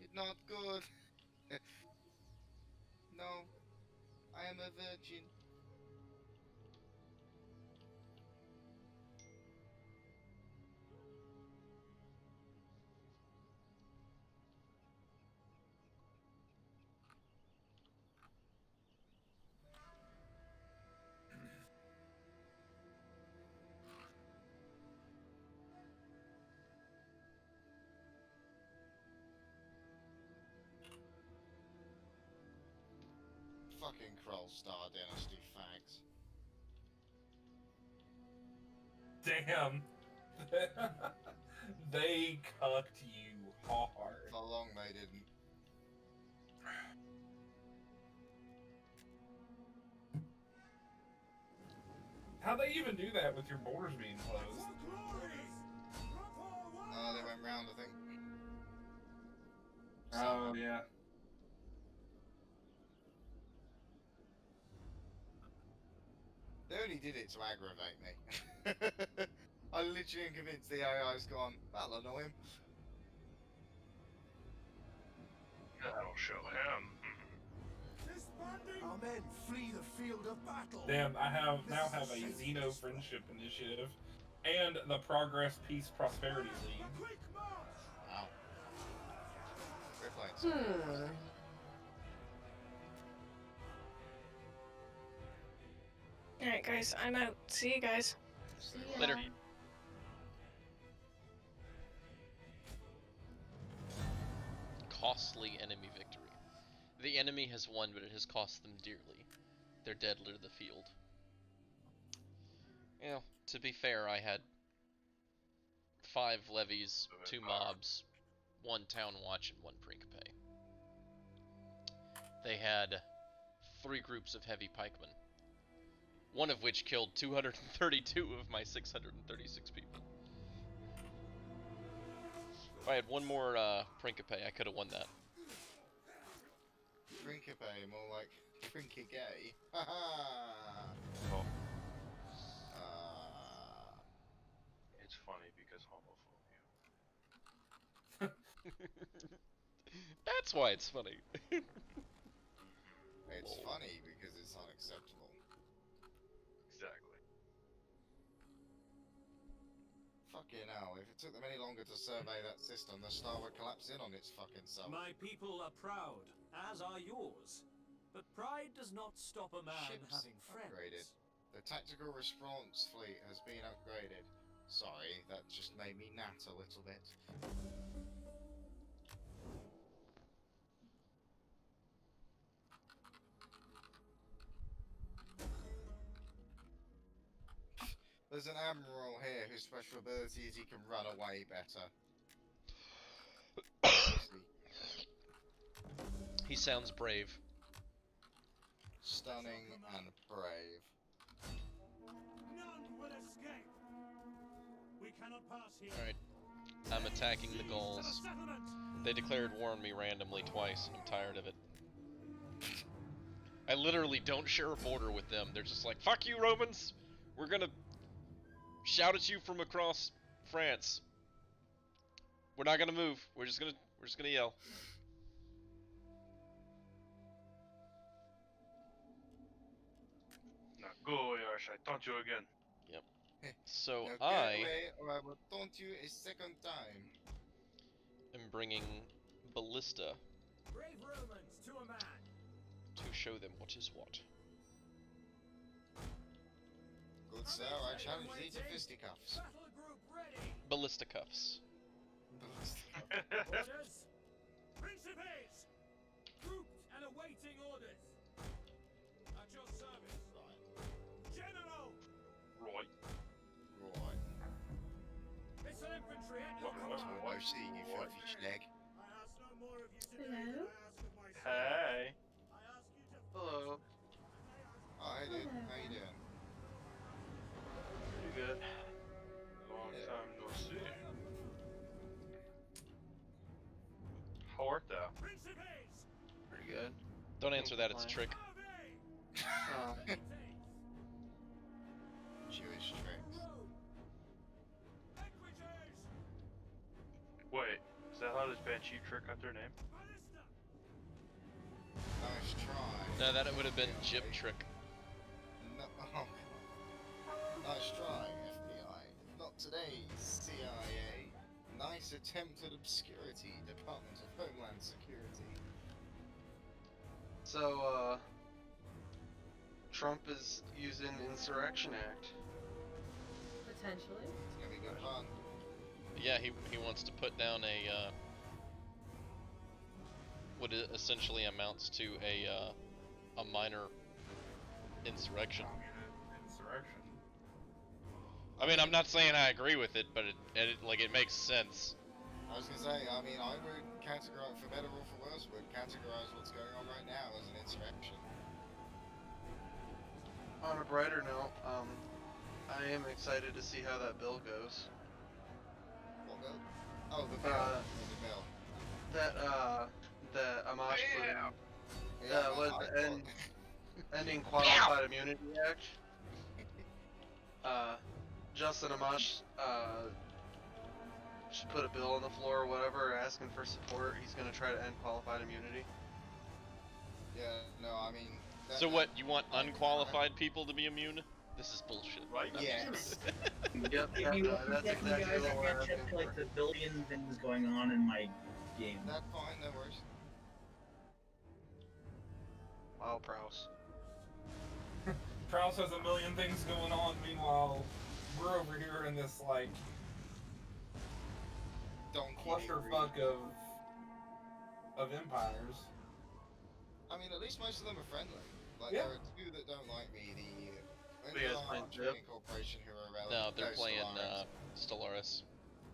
[SPEAKER 2] It's not good. No, I am a virgin. Fucking Kroll Star Dynasty fags.
[SPEAKER 11] Damn. They cucked you hard.
[SPEAKER 2] For long they didn't.
[SPEAKER 11] How'd they even do that with your borders being closed?
[SPEAKER 2] They went round, I think.
[SPEAKER 11] Oh, yeah.
[SPEAKER 2] They only did it to aggravate me. I literally am convinced the AI's gone, that'll annoy him.
[SPEAKER 1] That'll show him.
[SPEAKER 7] Our men flee the field of battle.
[SPEAKER 11] Damn, I now have a Xeno Friendship Initiative and the Progress Peace Prosperity League.
[SPEAKER 2] Wow. We're playing some
[SPEAKER 10] Alright, guys, I'm out. See you guys.
[SPEAKER 5] Later. Costly enemy victory. The enemy has won, but it has cost them dearly. Their dead litter the field. You know, to be fair, I had 5 levies, 2 mobs, 1 town watch, and 1 principe. They had 3 groups of heavy pikemen, one of which killed 232 of my 636 people. If I had 1 more principe, I could have won that.
[SPEAKER 2] Principe, more like Principe. Haha!
[SPEAKER 1] Oh. It's funny because homophobia.
[SPEAKER 5] That's why it's funny.
[SPEAKER 2] It's funny because it's unacceptable.
[SPEAKER 1] Exactly.
[SPEAKER 2] Fucking hell, if it took them any longer to survey that system, the star would collapse in on its fucking self.
[SPEAKER 6] My people are proud, as are yours. But pride does not stop a man
[SPEAKER 2] Ships
[SPEAKER 6] having friends.
[SPEAKER 2] upgraded. The tactical response fleet has been upgraded. Sorry, that just made me nat a little bit. There's an admiral here whose special ability is he can run away better. Obviously.
[SPEAKER 5] He sounds brave.
[SPEAKER 2] Stunning and brave.
[SPEAKER 7] None will escape. We cannot pass here.
[SPEAKER 5] Alright. I'm attacking the Gauls. They declared war on me randomly twice, and I'm tired of it. I literally don't share a border with them. They're just like, fuck you, Romans! We're gonna shout at you from across France. We're not gonna move. We're just gonna yell.
[SPEAKER 1] Now go away, Arsh. I taunt you again.
[SPEAKER 5] Yep. So
[SPEAKER 2] Now
[SPEAKER 5] I
[SPEAKER 2] get away, or I will taunt you a second time.
[SPEAKER 5] am bringing Ballista
[SPEAKER 6] Brave Romans to a man.
[SPEAKER 5] to show them what is what.
[SPEAKER 2] Good sir, I challenge thee to fisticuffs.
[SPEAKER 6] Battle group ready.
[SPEAKER 5] Ballista cuffs.
[SPEAKER 6] Orders. Principes. Grouped and awaiting orders. At your service. General.
[SPEAKER 1] Roy.
[SPEAKER 2] Right.
[SPEAKER 6] Missile infantry at your
[SPEAKER 1] What?
[SPEAKER 6] command.
[SPEAKER 2] Oh, see you filthy schleg.
[SPEAKER 7] I ask no more of you today
[SPEAKER 3] Hello?
[SPEAKER 7] than I ask of myself.
[SPEAKER 1] Hey.
[SPEAKER 7] I ask you to
[SPEAKER 1] Hello.
[SPEAKER 2] Oh, hey dude, how you doing?
[SPEAKER 1] Pretty good. Long time no see. How art thou?
[SPEAKER 6] Principes.
[SPEAKER 12] Pretty good.
[SPEAKER 5] Don't answer that, it's a trick.
[SPEAKER 2] Jewish tricks.
[SPEAKER 1] Wait, is that how this Banshee trick got their name?
[SPEAKER 2] Nice try.
[SPEAKER 5] No, that would have been Jip Trick.
[SPEAKER 2] No, oh. Nice try, FBI. Not today, CIA. Nice attempt at obscurity, Department of Homeland Security.
[SPEAKER 12] So, Trump is using Insurrection Act.
[SPEAKER 3] Potentially.
[SPEAKER 2] It's gonna be good fun.
[SPEAKER 5] Yeah, he wants to put down a what it essentially amounts to a minor insurrection.
[SPEAKER 11] Insurrection.
[SPEAKER 5] I mean, I'm not saying I agree with it, but it makes sense.
[SPEAKER 2] I was gonna say, I mean, I would categorize, for better or for worse, would categorize what's going on right now as an insurrection.
[SPEAKER 12] On a brighter note, I am excited to see how that bill goes.
[SPEAKER 2] What bill? Oh, the bill. The bill.
[SPEAKER 12] That Amash put in.
[SPEAKER 2] Yeah,
[SPEAKER 12] Was
[SPEAKER 2] I
[SPEAKER 12] the ending Qualified Immunity Act. Justin Amash should put a bill on the floor or whatever, asking for support. He's gonna try to end qualified immunity.
[SPEAKER 2] Yeah, no, I mean.
[SPEAKER 5] So what? You want unqualified people to be immune? This is bullshit.
[SPEAKER 1] Right?
[SPEAKER 2] Yes.
[SPEAKER 12] Yep,
[SPEAKER 9] If you
[SPEAKER 12] that's
[SPEAKER 9] get me
[SPEAKER 12] exactly
[SPEAKER 9] guys,
[SPEAKER 12] what
[SPEAKER 9] I
[SPEAKER 12] we're
[SPEAKER 9] can't
[SPEAKER 12] asking
[SPEAKER 9] check
[SPEAKER 12] for.
[SPEAKER 9] like the billion things going on in my game.
[SPEAKER 2] That's fine, no worries.
[SPEAKER 12] Wow, Prowse.
[SPEAKER 11] Kraus has a million things going on, meanwhile, we're over here in this, like, clusterfuck of empires.
[SPEAKER 2] I mean, at least most of them are friendly. Like,
[SPEAKER 11] Yeah.
[SPEAKER 2] there are two that don't like me. The
[SPEAKER 12] You guys playing
[SPEAKER 2] Trading Corporation, who are relevant.
[SPEAKER 5] No, they're
[SPEAKER 2] no,
[SPEAKER 5] playing
[SPEAKER 2] Stellaris.
[SPEAKER 5] Stellaris.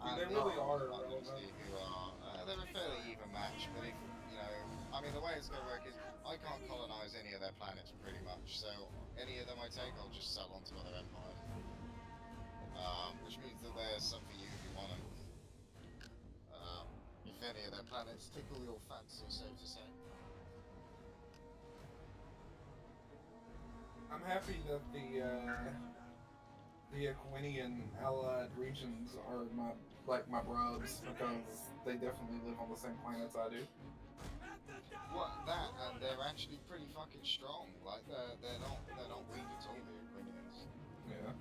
[SPEAKER 2] And
[SPEAKER 11] They really
[SPEAKER 2] the
[SPEAKER 11] are
[SPEAKER 2] obviously, who are they're a fairly even match, but if you know, I mean, the way it's gonna work is I can't colonize any of their planets pretty much, so any of them I take, I'll just sell on to other empires. Which means that there's some for you if you want them. If any of their planets tickle your fancy, so to say.
[SPEAKER 11] I'm happy that the Aquinian allied regions are my bros, because they definitely live on the same planets I do.
[SPEAKER 2] What that, and they're actually pretty fucking strong. Like they're not weak at all. The Aquinians.
[SPEAKER 11] Yeah.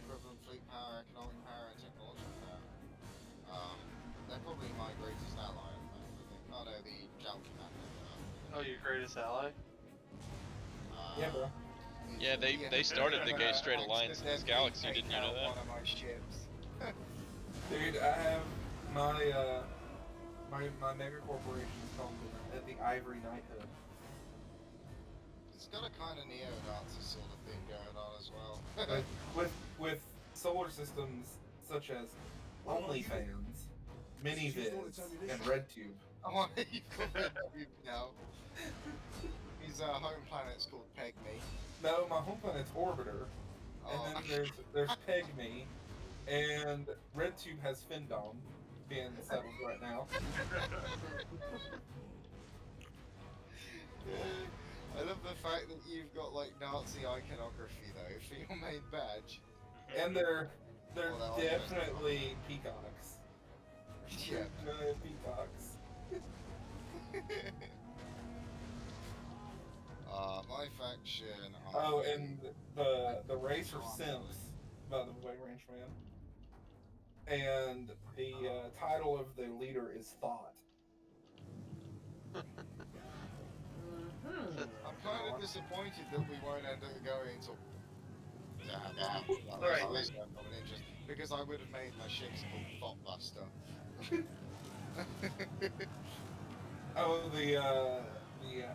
[SPEAKER 2] Equivalent fleet power, economic power, and technological power. They're probably my greatest ally. I think. Oh no, the Jal Commander.
[SPEAKER 12] Oh, your greatest ally?
[SPEAKER 11] Yeah, bro.
[SPEAKER 5] Yeah, they started the Gay Straight Alliance in this galaxy. Didn't you know that?
[SPEAKER 2] One of my ships.
[SPEAKER 11] Dude, I have my my mega corporation is called the Ivory Knighthood.
[SPEAKER 2] It's got a kind of neo-Nazi sort of thing going on as well.
[SPEAKER 11] But with solar systems such as OnlyFans, MiniViz, and RedTube.
[SPEAKER 2] Oh, you've got RedTube now. His home planet's called Pygmy.
[SPEAKER 11] No, my home planet's Orbiter, and
[SPEAKER 2] Oh.
[SPEAKER 11] then there's Pygmy, and RedTube has Findom being settled right now.
[SPEAKER 2] I love the fact that you've got like Nazi iconography though for your main badge.
[SPEAKER 11] And they're
[SPEAKER 2] Well,
[SPEAKER 11] definitely peacocks.
[SPEAKER 2] Yeah.
[SPEAKER 11] Definitely peacocks.
[SPEAKER 2] My faction.
[SPEAKER 11] Oh, and the race are simps, by the way, Ranchman. And the title of the leader is Thought.
[SPEAKER 2] I'm kind of disappointed that we won't end up going to.
[SPEAKER 12] Alright.
[SPEAKER 2] Because I would have made my ships called Thought Buster.
[SPEAKER 11] Oh, the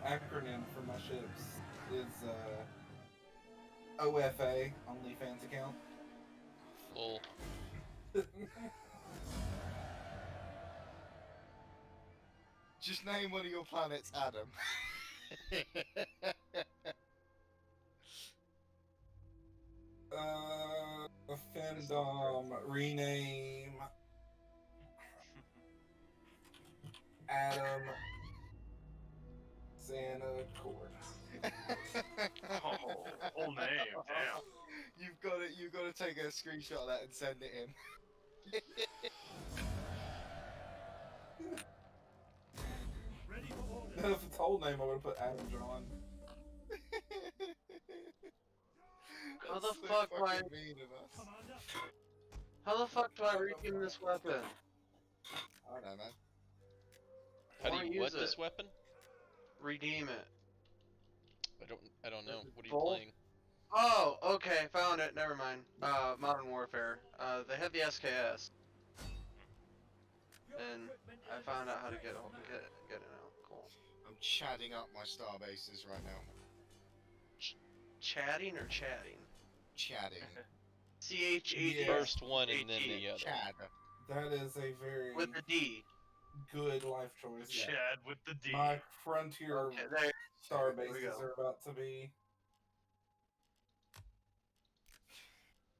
[SPEAKER 11] acronym for my ships is OFA, OnlyFans account.
[SPEAKER 5] Lol.
[SPEAKER 2] Just name one of your planets Adam.
[SPEAKER 11] Findom, rename Adam Santa Court.
[SPEAKER 1] Oh, whole name, damn.
[SPEAKER 2] You've got to take a screenshot of that and send it in.
[SPEAKER 11] If it's whole name, I would have put Adam John.
[SPEAKER 12] How the fuck do I... How the fuck do I redeem this weapon?
[SPEAKER 2] I don't know, man.
[SPEAKER 5] How do
[SPEAKER 12] Wanna
[SPEAKER 5] you what
[SPEAKER 12] use
[SPEAKER 5] this
[SPEAKER 12] it.
[SPEAKER 5] weapon?
[SPEAKER 12] Redeem it.
[SPEAKER 5] I don't know. What are you
[SPEAKER 12] Bolt?
[SPEAKER 5] playing?
[SPEAKER 12] Oh, okay, found it. Never mind. Modern Warfare. They have the SKS. And I found out how to get it out. Cool.
[SPEAKER 2] I'm chatting up my star bases right now.
[SPEAKER 12] Chatting or chatting?
[SPEAKER 2] Chatting.
[SPEAKER 12] C-H-A-D.
[SPEAKER 5] First one and then the other.
[SPEAKER 2] Chad.
[SPEAKER 11] That is a very
[SPEAKER 12] With the D.
[SPEAKER 11] good life choice.
[SPEAKER 1] Chad with the D.
[SPEAKER 11] My frontier
[SPEAKER 12] Okay, there.
[SPEAKER 11] star
[SPEAKER 12] There we
[SPEAKER 11] bases
[SPEAKER 12] go.
[SPEAKER 11] are about to be.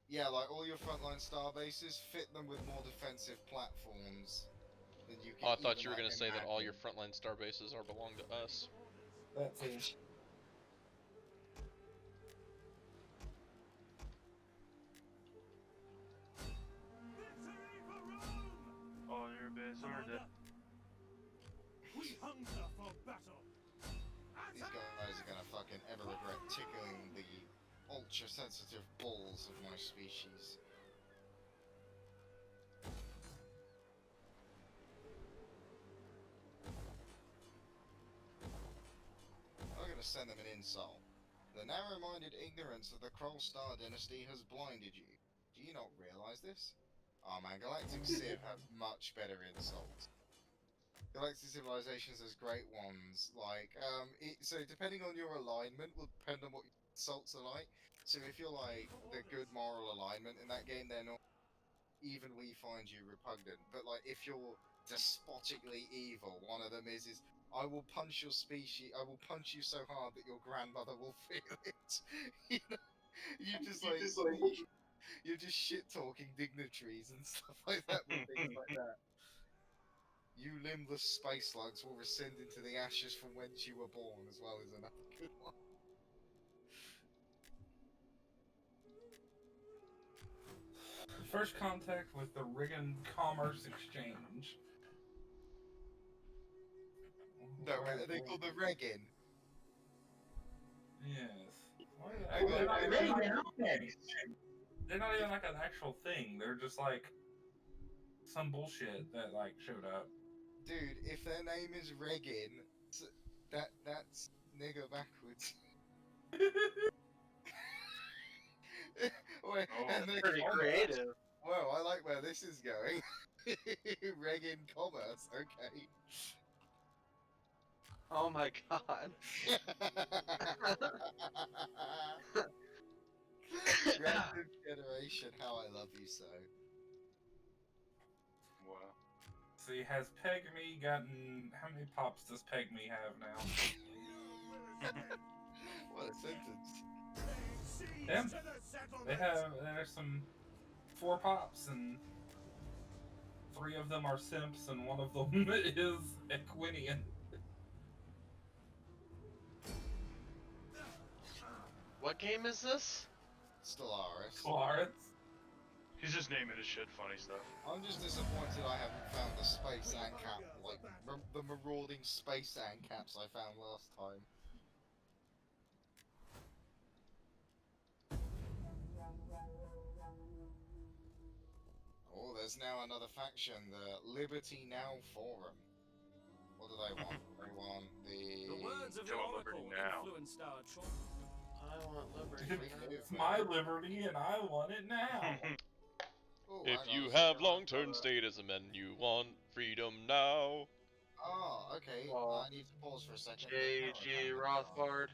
[SPEAKER 2] Yeah, like all your frontline star bases, fit them with more defensive platforms than you can.
[SPEAKER 5] Oh, I thought
[SPEAKER 2] even,
[SPEAKER 5] you were
[SPEAKER 2] like,
[SPEAKER 5] gonna say that all your
[SPEAKER 2] imagine.
[SPEAKER 5] frontline star bases are belong to us.
[SPEAKER 11] That too.
[SPEAKER 1] Oh, your base earned it.
[SPEAKER 7] We hunger for battle.
[SPEAKER 2] These guys are gonna fucking ever regret tickling the ultra-sensitive balls of my species. I'm gonna send them an insult. The narrow-minded ignorance of the Kroll Star dynasty has blinded you. Do you not realize this? Oh man, Galactic Civ have much better insults. Galactic Civilizations has great ones, like, so depending on your alignment will depend on what your insults are like. So if you're like the good moral alignment in that game, they're not even we find you repugnant. But like if you're despotically evil, one of them is I will punch your species, I will punch you so hard that your grandmother will feel it. You know, you're just shit talking dignitaries and stuff like that with things like that. You limbless space slugs will rescind into the ashes from whence you were born, as well as another good one.
[SPEAKER 11] First contact with the Riggin Commerce Exchange.
[SPEAKER 2] No, are they called the Reggin?
[SPEAKER 11] Yes.
[SPEAKER 2] They're
[SPEAKER 11] not even like an actual thing. They're just like some bullshit that like showed up.
[SPEAKER 2] Dude, if their name is Reggin, that's nigger backwards. Wait,
[SPEAKER 12] Oh,
[SPEAKER 2] and they're
[SPEAKER 12] pretty
[SPEAKER 2] commerce.
[SPEAKER 12] creative.
[SPEAKER 2] Whoa, I like where this is going. Reggin Commerce, okay.
[SPEAKER 12] Oh my god.
[SPEAKER 2] Random generation, how I love you so.
[SPEAKER 1] Wow.
[SPEAKER 11] See, has Pegme gotten... How many pops does Pegme have now?
[SPEAKER 2] What a sentence.
[SPEAKER 11] Them. There's some 4 pops, and 3 of them are simps, and 1 of them is Equinian.
[SPEAKER 12] What game is this?
[SPEAKER 2] Stellaris.
[SPEAKER 11] Stellaris.
[SPEAKER 1] He's just naming his shit funny stuff.
[SPEAKER 2] I'm just disappointed I haven't found the space ancap, like the marauding space ancaps I found last time. Oh, there's now another faction, the Liberty Now Forum. What do they want? They want
[SPEAKER 6] The words of
[SPEAKER 1] They
[SPEAKER 6] the
[SPEAKER 1] want
[SPEAKER 6] Oracle
[SPEAKER 1] liberty now.
[SPEAKER 6] influenced our choice.
[SPEAKER 12] I want liberty.
[SPEAKER 11] It's my liberty, and I want it now.
[SPEAKER 2] Ooh,
[SPEAKER 5] If
[SPEAKER 2] hang on
[SPEAKER 5] you
[SPEAKER 2] a
[SPEAKER 5] have
[SPEAKER 2] second,
[SPEAKER 5] long-term statism and you want freedom now.
[SPEAKER 2] Oh, okay.
[SPEAKER 12] Well,
[SPEAKER 2] I need to pause for a second.
[SPEAKER 12] J.G. Rothbard.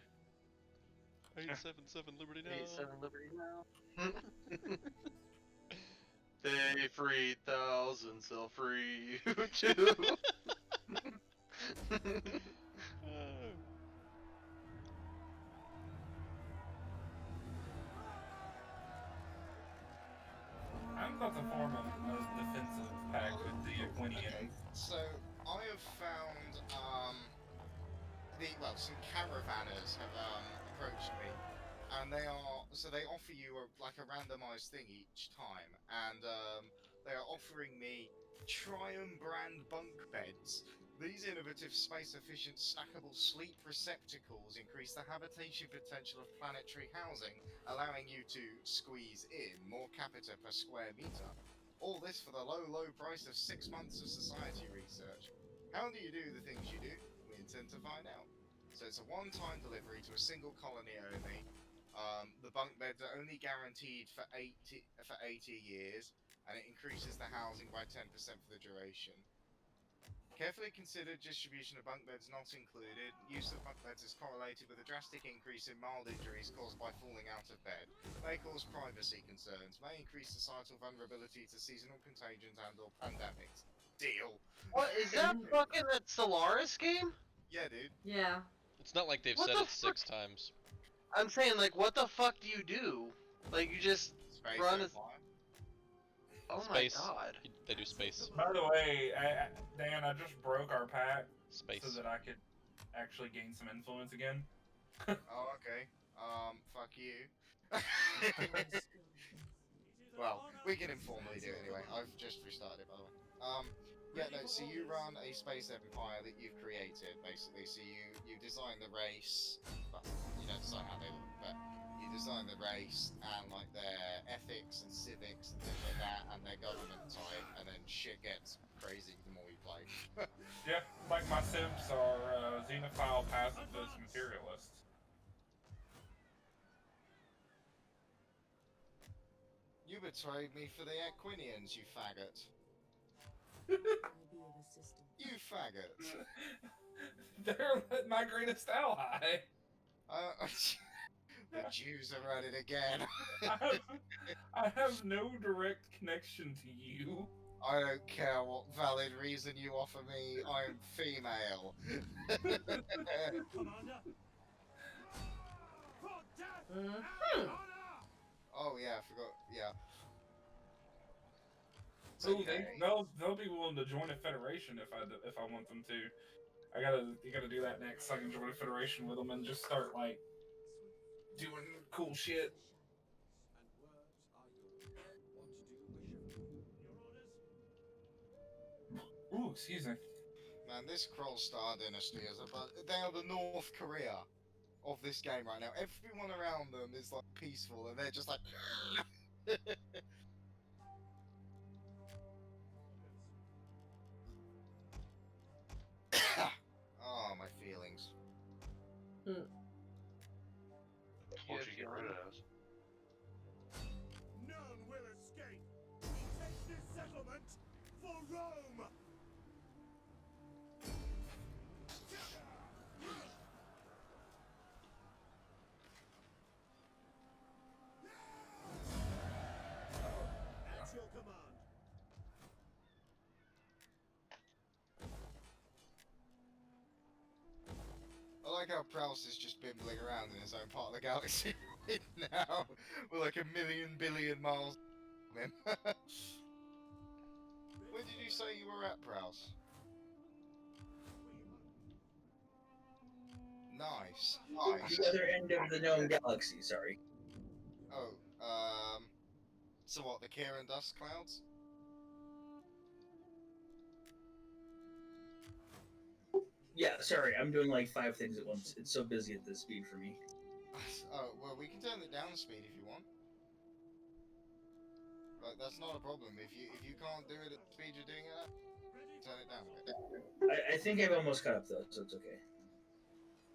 [SPEAKER 5] 877 Liberty now.
[SPEAKER 12] 87 Liberty now. They freed thousands, they'll free you too.
[SPEAKER 11] I'm about to form a defensive pact with the Equinians.
[SPEAKER 2] Okay, so I have found some caravanners have approached me, and they offer you like a randomized thing each time, and they are offering me Triumph brand bunk beds. These innovative, space-efficient, stackable sleep receptacles increase the habitation potential of planetary housing, allowing you to squeeze in more capita per square meter. All this for the low, low price of 6 months of society research. How do you do the things you do? We intend to find out. So it's a one-time delivery to a single colony only. The bunk beds are only guaranteed for 80 years, and it increases the housing by 10% for the duration. Carefully considered distribution of bunk beds not included. Use of bunk beds is correlated with a drastic increase in mild injuries caused by falling out of bed. May cause privacy concerns. May increase societal vulnerability to seasonal contagions and/or pandemics. Deal.
[SPEAKER 12] What is that fucking that Stellaris game?
[SPEAKER 2] Yeah, dude.
[SPEAKER 3] Yeah.
[SPEAKER 5] It's not like they've
[SPEAKER 12] What
[SPEAKER 5] said
[SPEAKER 12] the
[SPEAKER 5] it 6 times.
[SPEAKER 12] I'm saying, like, what the fuck do you do? Like, you just
[SPEAKER 2] Space
[SPEAKER 12] run a...
[SPEAKER 2] Empire.
[SPEAKER 12] Oh
[SPEAKER 5] Space.
[SPEAKER 12] my god.
[SPEAKER 5] They do space.
[SPEAKER 11] By the way, Dan, I just broke our pact
[SPEAKER 5] Space.
[SPEAKER 11] so that I could actually gain some influence again.
[SPEAKER 2] Oh, okay. Fuck you. Well, we can informally do it anyway. I've just restarted it, by the way. Yeah, no, so you run a space empire that you've created, basically. So you design the race, well, you don't design how they look, but you design the race and, like, their ethics and civics and things like that, and their government type, and then shit gets crazy the more you play.
[SPEAKER 11] Yeah, like my simps are xenophile, pacifist, imperialists.
[SPEAKER 2] You betrayed me for the Equinians, you faggot. You faggot.
[SPEAKER 11] They're my greatest ally.
[SPEAKER 2] The Jews are at it again.
[SPEAKER 11] I have no direct connection to you.
[SPEAKER 2] I don't care what valid reason you offer me, I'm female.
[SPEAKER 7] Commander. For death and honor.
[SPEAKER 2] Oh yeah, I forgot. Yeah. It's
[SPEAKER 11] Ooh,
[SPEAKER 2] okay.
[SPEAKER 11] they'll be willing to join a federation if I want them to. You gotta do that next. So I can join a federation with them and just start like doing cool shit. Ooh, excuse me.
[SPEAKER 2] Man, this Kroll-Star dynasty is they are the North Korea of this game right now. Everyone around them is like peaceful, and they're just like. Oh, my feelings.
[SPEAKER 1] Told you get rid of us.
[SPEAKER 7] None will escape. We take this settlement for Rome.
[SPEAKER 2] like how Prouse is just bimbling around in his own part of the galaxy right now. We're like a million billion miles from him. Where did you say you were at, Prouse? Nice. Nice.
[SPEAKER 9] The other end of the known galaxy, sorry.
[SPEAKER 2] Oh, so what, the Kieran dust clouds?
[SPEAKER 9] Yeah, sorry, I'm doing like 5 things at once. It's so busy at this speed for me.
[SPEAKER 2] Oh, well, we can turn it down speed if you want. Like, that's not a problem. If you can't do it at the speed you're doing it at, turn it down a bit.
[SPEAKER 9] I think I've almost caught up though, so it's okay.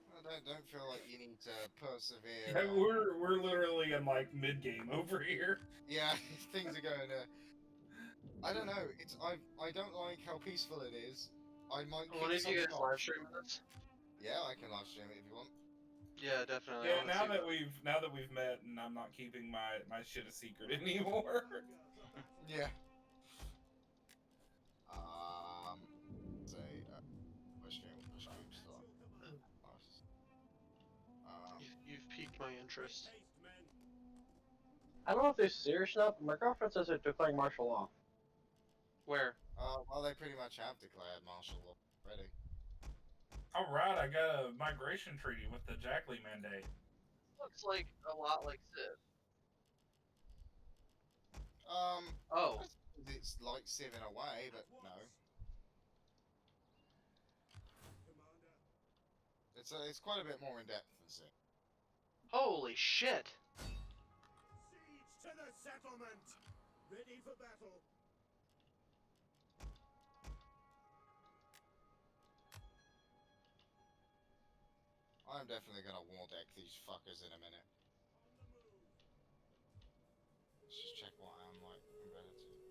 [SPEAKER 2] Well, don't feel like you need to persevere.
[SPEAKER 11] Yeah, we're literally in like mid game over here.
[SPEAKER 2] Yeah, things are going. I don't know. I don't like how peaceful it is. I might.
[SPEAKER 12] What if you guys live stream this?
[SPEAKER 2] Yeah, I can live stream it if you want.
[SPEAKER 12] Yeah, definitely.
[SPEAKER 11] Yeah, now that we've met and I'm not keeping my shit a secret anymore.
[SPEAKER 2] Yeah. Say, my stream still on.
[SPEAKER 12] You've piqued my interest.
[SPEAKER 13] I don't know if they're serious enough, but my girlfriend says they're declaring martial law.
[SPEAKER 12] Where?
[SPEAKER 2] Well, they pretty much have declared martial law already.
[SPEAKER 11] Alright, I got a migration treaty with the Jackley Mandate.
[SPEAKER 12] Looks like a lot like Civ.
[SPEAKER 2] Oh. It's like Civ in a way, but no. It's quite a bit more in depth than Civ.
[SPEAKER 12] Holy shit!
[SPEAKER 7] Siege to the settlement! Ready for battle!
[SPEAKER 2] I'm definitely gonna war deck these fuckers in a minute. Let's just check what I am like compared to them.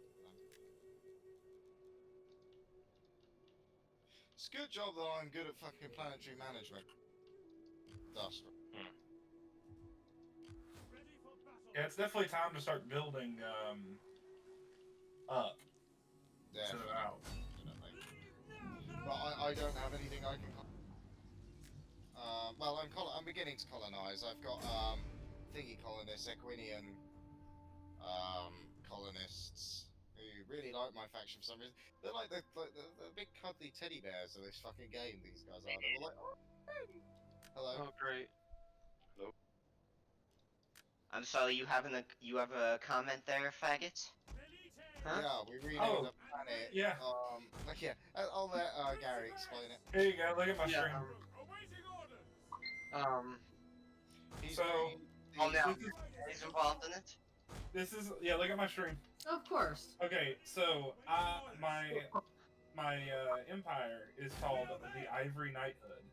[SPEAKER 2] It's a good job that I'm good at fucking planetary management. Dust.
[SPEAKER 11] Yeah, it's definitely time to start building up.
[SPEAKER 2] Definitely.
[SPEAKER 11] So out.
[SPEAKER 2] But I don't have anything I can. Well, I'm beginning to colonize. I've got thingy colonists, Equinian colonists who really like my faction for some reason. They're like the big cuddly teddy bears of this fucking game. These guys are. They're like, oh, hello.
[SPEAKER 12] Oh, great.
[SPEAKER 2] Hello.
[SPEAKER 14] I'm sorry, you have a comment there, faggot?
[SPEAKER 12] Huh?
[SPEAKER 2] Yeah, we renamed the planet.
[SPEAKER 11] Yeah.
[SPEAKER 2] Yeah, I'll let Gary explain it.
[SPEAKER 11] Here you go, look at my stream.
[SPEAKER 2] He's
[SPEAKER 14] oh, now he's involved in it?
[SPEAKER 11] This is, yeah, look at my stream.
[SPEAKER 3] Of course.
[SPEAKER 11] Okay, so, my empire is called the Ivory Knighthood.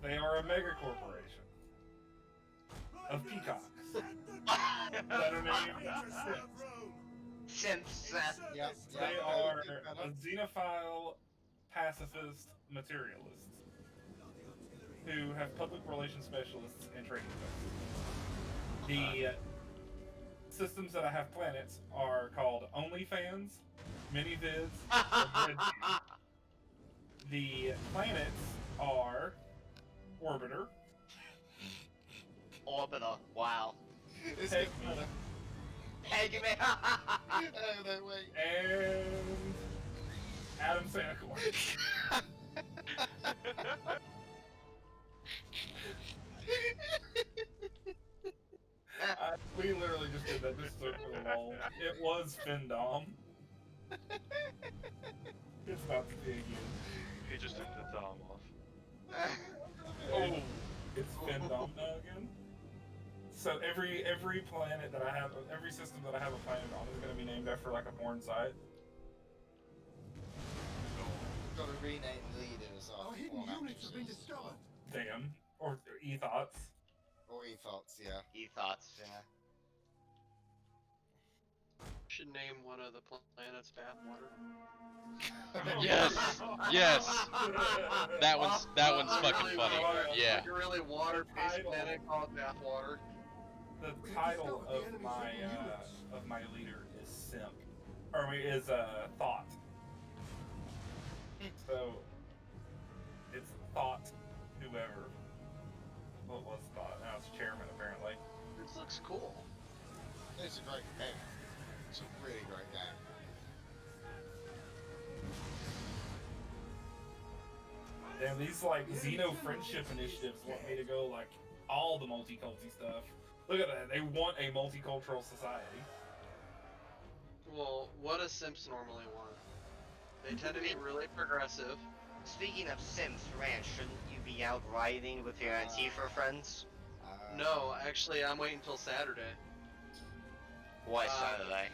[SPEAKER 11] They are a mega corporation of peacocks that are named
[SPEAKER 14] Simps.
[SPEAKER 2] Yep.
[SPEAKER 11] They are a xenophile, pacifist materialists who have public relations specialists and trading folks. The systems that I have planets are called OnlyFans, MiniVids, and Breadfeed. The planets are Orbiter,
[SPEAKER 14] Orbiter, wow.
[SPEAKER 11] Pegme,
[SPEAKER 14] Pegme.
[SPEAKER 2] Oh, no, wait.
[SPEAKER 11] and Adam Sandler. We literally just did that just for the lol. It was Findom. It's about to be again.
[SPEAKER 1] He just took the thumb off.
[SPEAKER 11] Oh, it's Findom now again. So every planet that I have, every system that I have a planet on is going to be named after like a porn site.
[SPEAKER 2] Got to rename leaders
[SPEAKER 7] Our hidden units have been discovered.
[SPEAKER 11] Damn. Or E-Thoughts.
[SPEAKER 2] Or E-Thoughts, yeah.
[SPEAKER 14] E-Thoughts.
[SPEAKER 2] Yeah.
[SPEAKER 12] Should name one of the planets Bathwater.
[SPEAKER 5] Yes, yes. That one's fucking funny. Yeah.
[SPEAKER 12] Like a really water-based planet called Bathwater.
[SPEAKER 11] The title of my leader is Simp, or is Thought. So it's Thought whoever. What was thought? Now it's chairman apparently.
[SPEAKER 12] This looks cool.
[SPEAKER 2] It's a great game. It's a really great game.
[SPEAKER 11] Damn, these like Xeno friendship initiatives want me to go like all the multiculti stuff. Look at that, they want a multicultural society.
[SPEAKER 12] Well, what does Simps normally want? They tend to be really progressive.
[SPEAKER 14] Speaking of Sims Ranch, shouldn't you be out riding with your Antifa friends?
[SPEAKER 12] No, actually, I'm waiting until Saturday.
[SPEAKER 14] Why Saturday?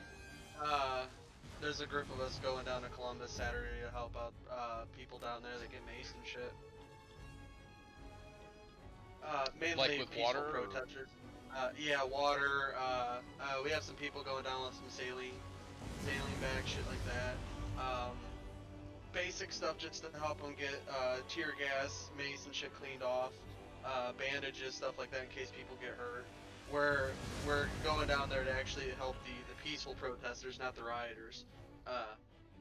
[SPEAKER 12] There's a group of us going down to Columbus Saturday to help out people down there that get maced and shit. Mainly
[SPEAKER 5] Like with
[SPEAKER 12] peaceful
[SPEAKER 5] water,
[SPEAKER 12] protesters. Yeah, water. We have some people going down with some saline bags, shit like that. Basic stuff just to help them get tear gas, mace and shit cleaned off, bandages, stuff like that in case people get hurt. We're going down there to actually help the peaceful protesters, not the rioters.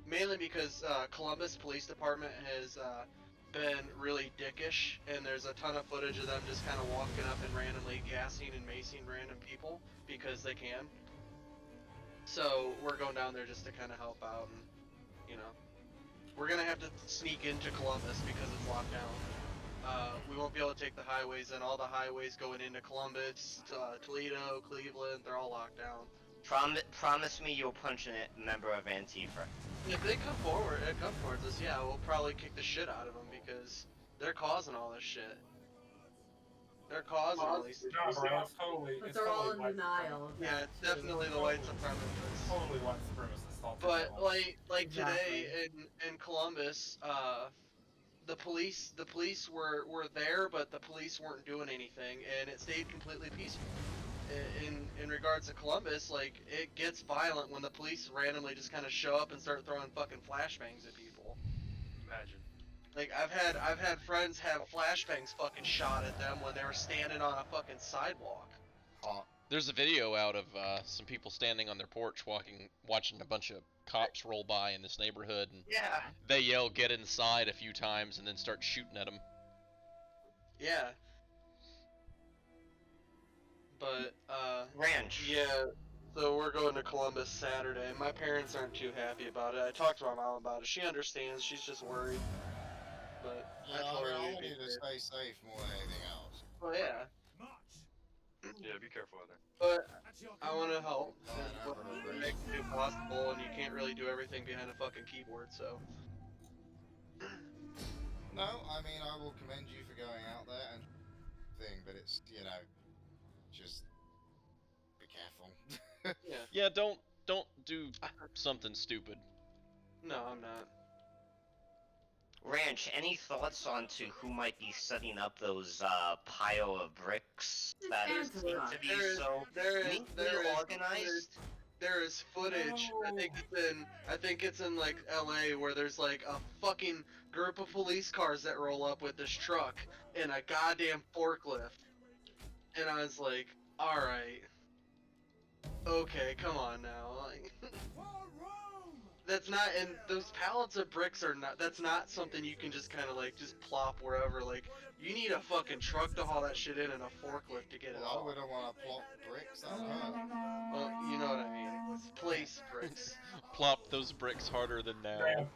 [SPEAKER 12] Mainly because Columbus Police Department has been really dickish, and there's a ton of footage of them just kind of walking up and randomly gassing and macing random people because they can. So we're going down there just to kind of help out, and you know, we're gonna have to sneak into Columbus because it's locked down. We won't be able to take the highways, and all the highways going into Columbus, Toledo, Cleveland, they're all locked down.
[SPEAKER 14] Promise me you'll punch a member of Antifa.
[SPEAKER 12] If they come towards us, yeah, we'll probably kick the shit out of them because they're causing all this shit. They're causing all these.
[SPEAKER 11] No, bro, it's totally.
[SPEAKER 3] But
[SPEAKER 11] It's
[SPEAKER 3] they're all
[SPEAKER 11] totally
[SPEAKER 3] in denial. Of
[SPEAKER 12] Yeah,
[SPEAKER 3] that,
[SPEAKER 12] it's
[SPEAKER 3] too.
[SPEAKER 12] definitely the white supremacists.
[SPEAKER 11] Totally white supremacists. All
[SPEAKER 12] But like
[SPEAKER 3] Exactly.
[SPEAKER 12] today in Columbus, the police were there, but the police weren't doing anything, and it stayed completely peaceful. In regards to Columbus, like, it gets violent when the police randomly just kind of show up and start throwing fucking flashbangs at people.
[SPEAKER 1] Imagine.
[SPEAKER 12] Like, I've had friends have flashbangs fucking shot at them when they were standing on a fucking sidewalk.
[SPEAKER 5] There's a video out of some people standing on their porch watching a bunch of cops roll by in this neighborhood, and
[SPEAKER 14] Yeah.
[SPEAKER 5] they yell "get inside" a few times and then start shooting at them.
[SPEAKER 12] Yeah. But,
[SPEAKER 14] Ranch.
[SPEAKER 12] yeah, so we're going to Columbus Saturday. My parents aren't too happy about it. I talked to my mom about it. She understands. She's just worried. But
[SPEAKER 2] Yeah,
[SPEAKER 12] I told her
[SPEAKER 2] I
[SPEAKER 12] we'd
[SPEAKER 2] want
[SPEAKER 12] be
[SPEAKER 2] you to stay safe more than anything else.
[SPEAKER 12] Well, yeah.
[SPEAKER 1] Yeah, be careful out there.
[SPEAKER 12] But I want to help.
[SPEAKER 2] I know,
[SPEAKER 12] And make it possible, and you can't really do everything behind a fucking keyboard, so.
[SPEAKER 2] No, I mean, I will commend you for going out there and thing, but it's, you know, just be careful.
[SPEAKER 12] Yeah.
[SPEAKER 5] Yeah, don't do something stupid.
[SPEAKER 12] No, I'm not.
[SPEAKER 14] Ranch, any thoughts on to who might be setting up those pile of bricks that seem to be so neatly organized?
[SPEAKER 12] There is footage. I think it's in like LA where there's like a fucking group of police cars that roll up with this truck and a goddamn forklift. And I was like, all right. Okay, come on now. Like, that's not, and those pallets of bricks are not, that's not something you can just kind of like, just plop wherever. Like, you need a fucking truck to haul that shit in and a forklift to get it
[SPEAKER 2] Well, I
[SPEAKER 12] out.
[SPEAKER 2] wouldn't want to plop bricks, that hurt.
[SPEAKER 12] Well, you know what I mean. It's place bricks.
[SPEAKER 5] Plop those bricks harder than now.
[SPEAKER 11] Damn.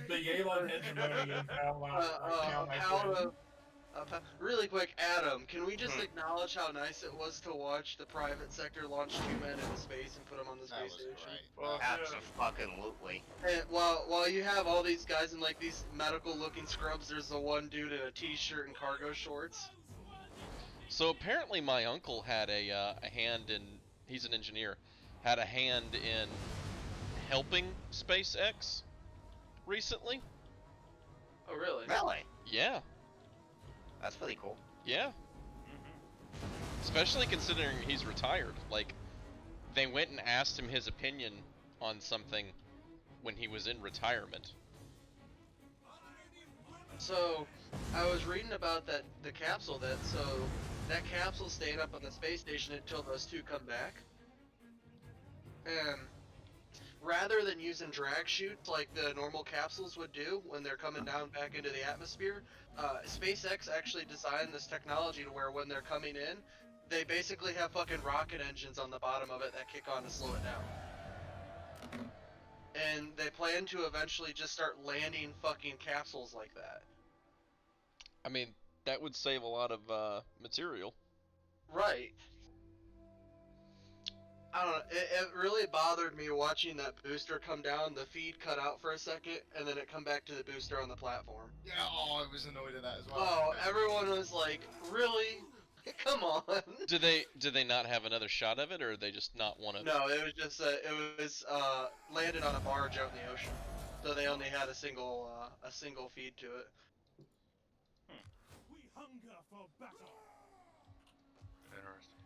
[SPEAKER 11] The Yalon hegemony is now
[SPEAKER 12] Really quick, Adam, can we just acknowledge how nice it was to watch the private sector launch 2 men into space and put them on the space station?
[SPEAKER 1] Well,
[SPEAKER 14] Absolutely.
[SPEAKER 12] And while you have all these guys in like these medical-looking scrubs, there's the one dude in a t-shirt and cargo shorts.
[SPEAKER 5] So apparently my uncle had a hand in, he's an engineer, had a hand in helping SpaceX recently.
[SPEAKER 12] Oh, really?
[SPEAKER 14] Really?
[SPEAKER 5] Yeah.
[SPEAKER 14] That's pretty cool.
[SPEAKER 5] Yeah. Especially considering he's retired. Like, they went and asked him his opinion on something when he was in retirement.
[SPEAKER 12] So, I was reading about the capsule that capsule's staying up on the space station until those two come back. And rather than using drag chutes like the normal capsules would do when they're coming down back into the atmosphere, SpaceX actually designed this technology to where when they're coming in, they basically have fucking rocket engines on the bottom of it that kick on to slow it down. And they plan to eventually just start landing fucking capsules like that.
[SPEAKER 5] I mean, that would save a lot of material.
[SPEAKER 12] Right. I don't know, it really bothered me watching that booster come down, the feed cut out for a second, and then it come back to the booster on the platform.
[SPEAKER 2] Yeah, oh, I was annoyed at that as well.
[SPEAKER 12] Oh, everyone was like, really? Come on.
[SPEAKER 5] Do they not have another shot of it, or they just not want to?
[SPEAKER 12] No, it was just landed on a barge out in the ocean, so they only had a single feed to it.
[SPEAKER 7] We hunger for battle.
[SPEAKER 1] Interesting.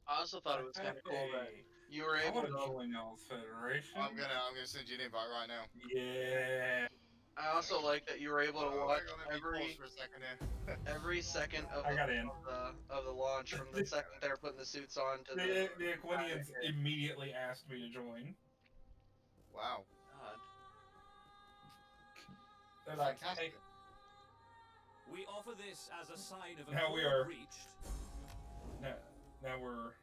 [SPEAKER 12] I also thought it was kind of cool that you were
[SPEAKER 11] I
[SPEAKER 12] able
[SPEAKER 11] want to
[SPEAKER 12] to.
[SPEAKER 11] join y'all's federation.
[SPEAKER 2] I'm gonna send you an invite right now.
[SPEAKER 11] Yeah.
[SPEAKER 12] I also like that you were able to watch every
[SPEAKER 2] for a second here.
[SPEAKER 12] every second of
[SPEAKER 11] I got in.
[SPEAKER 12] of the launch from the second they were putting the suits on to
[SPEAKER 11] The Aquinians immediately asked me to join.
[SPEAKER 2] Wow.
[SPEAKER 12] God.
[SPEAKER 11] They're like,
[SPEAKER 2] Fantastic.
[SPEAKER 11] hey,
[SPEAKER 6] We offer this as a sign of a
[SPEAKER 11] Now we
[SPEAKER 6] goal
[SPEAKER 11] are-
[SPEAKER 6] reached.
[SPEAKER 11] now we're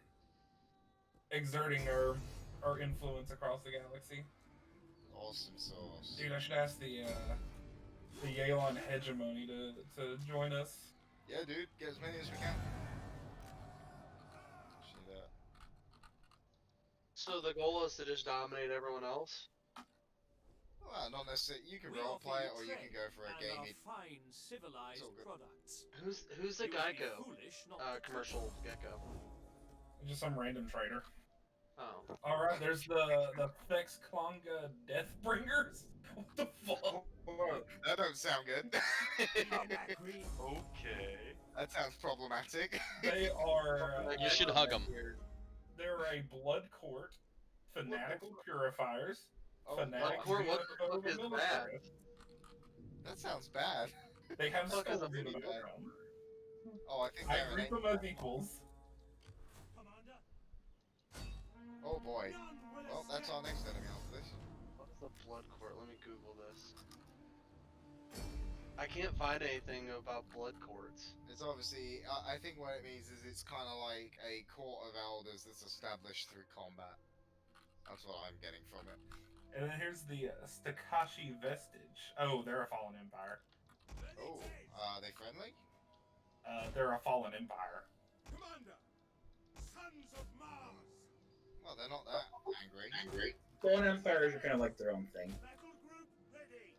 [SPEAKER 11] exerting our influence across the galaxy.
[SPEAKER 2] Awesome sauce.
[SPEAKER 11] Dude, I should ask the Yelan hegemony to join us.
[SPEAKER 2] Yeah, dude, get as many as we can. See that.
[SPEAKER 12] So the goal is to just dominate everyone else.
[SPEAKER 2] Well, not necessarily. You can
[SPEAKER 6] We
[SPEAKER 2] role
[SPEAKER 6] offer
[SPEAKER 2] play
[SPEAKER 6] you
[SPEAKER 2] it, or you can
[SPEAKER 6] trade
[SPEAKER 2] go for a
[SPEAKER 6] and
[SPEAKER 2] gamey.
[SPEAKER 6] our fine civilized
[SPEAKER 2] all good.
[SPEAKER 6] products.
[SPEAKER 12] Who's the
[SPEAKER 6] You would be
[SPEAKER 12] Geico
[SPEAKER 6] foolish not to
[SPEAKER 12] commercial gecko?
[SPEAKER 11] Just some random trader.
[SPEAKER 12] Oh.
[SPEAKER 11] Alright, there's the Fex Klonga Deathbringers. What the fuck?
[SPEAKER 2] Whoa, that don't sound good.
[SPEAKER 1] Okay.
[SPEAKER 2] That sounds problematic.
[SPEAKER 11] They are.
[SPEAKER 5] You should hug them.
[SPEAKER 11] They're a blood court, fanatical purifiers,
[SPEAKER 2] Oh,
[SPEAKER 11] fanatical
[SPEAKER 12] blood court? What the fuck is that?
[SPEAKER 11] military.
[SPEAKER 2] That sounds bad.
[SPEAKER 11] They have
[SPEAKER 12] Fuck is
[SPEAKER 11] skulls
[SPEAKER 2] a
[SPEAKER 11] in the
[SPEAKER 2] pretty bad.
[SPEAKER 11] background.
[SPEAKER 2] Oh, I think
[SPEAKER 11] I
[SPEAKER 2] they're an
[SPEAKER 11] treat them as equals.
[SPEAKER 7] Commander,
[SPEAKER 2] Oh boy.
[SPEAKER 7] none will
[SPEAKER 2] Well, that's our next enemy after this.
[SPEAKER 12] What's the blood court? Let me Google this. I can't find anything about blood courts.
[SPEAKER 2] It's obviously, I think what it means is it's kind of like a court of elders that's established through combat. That's what I'm getting from it.
[SPEAKER 11] And then here's the Stakashi Vestige. Oh, they're a fallen empire.
[SPEAKER 2] Oh, are they friendly?
[SPEAKER 11] They're a fallen empire.
[SPEAKER 7] Commander, sons of Mars.
[SPEAKER 2] Well, they're not that angry.
[SPEAKER 9] Fallen empires are kind of like their own thing.
[SPEAKER 7] Battle group ready.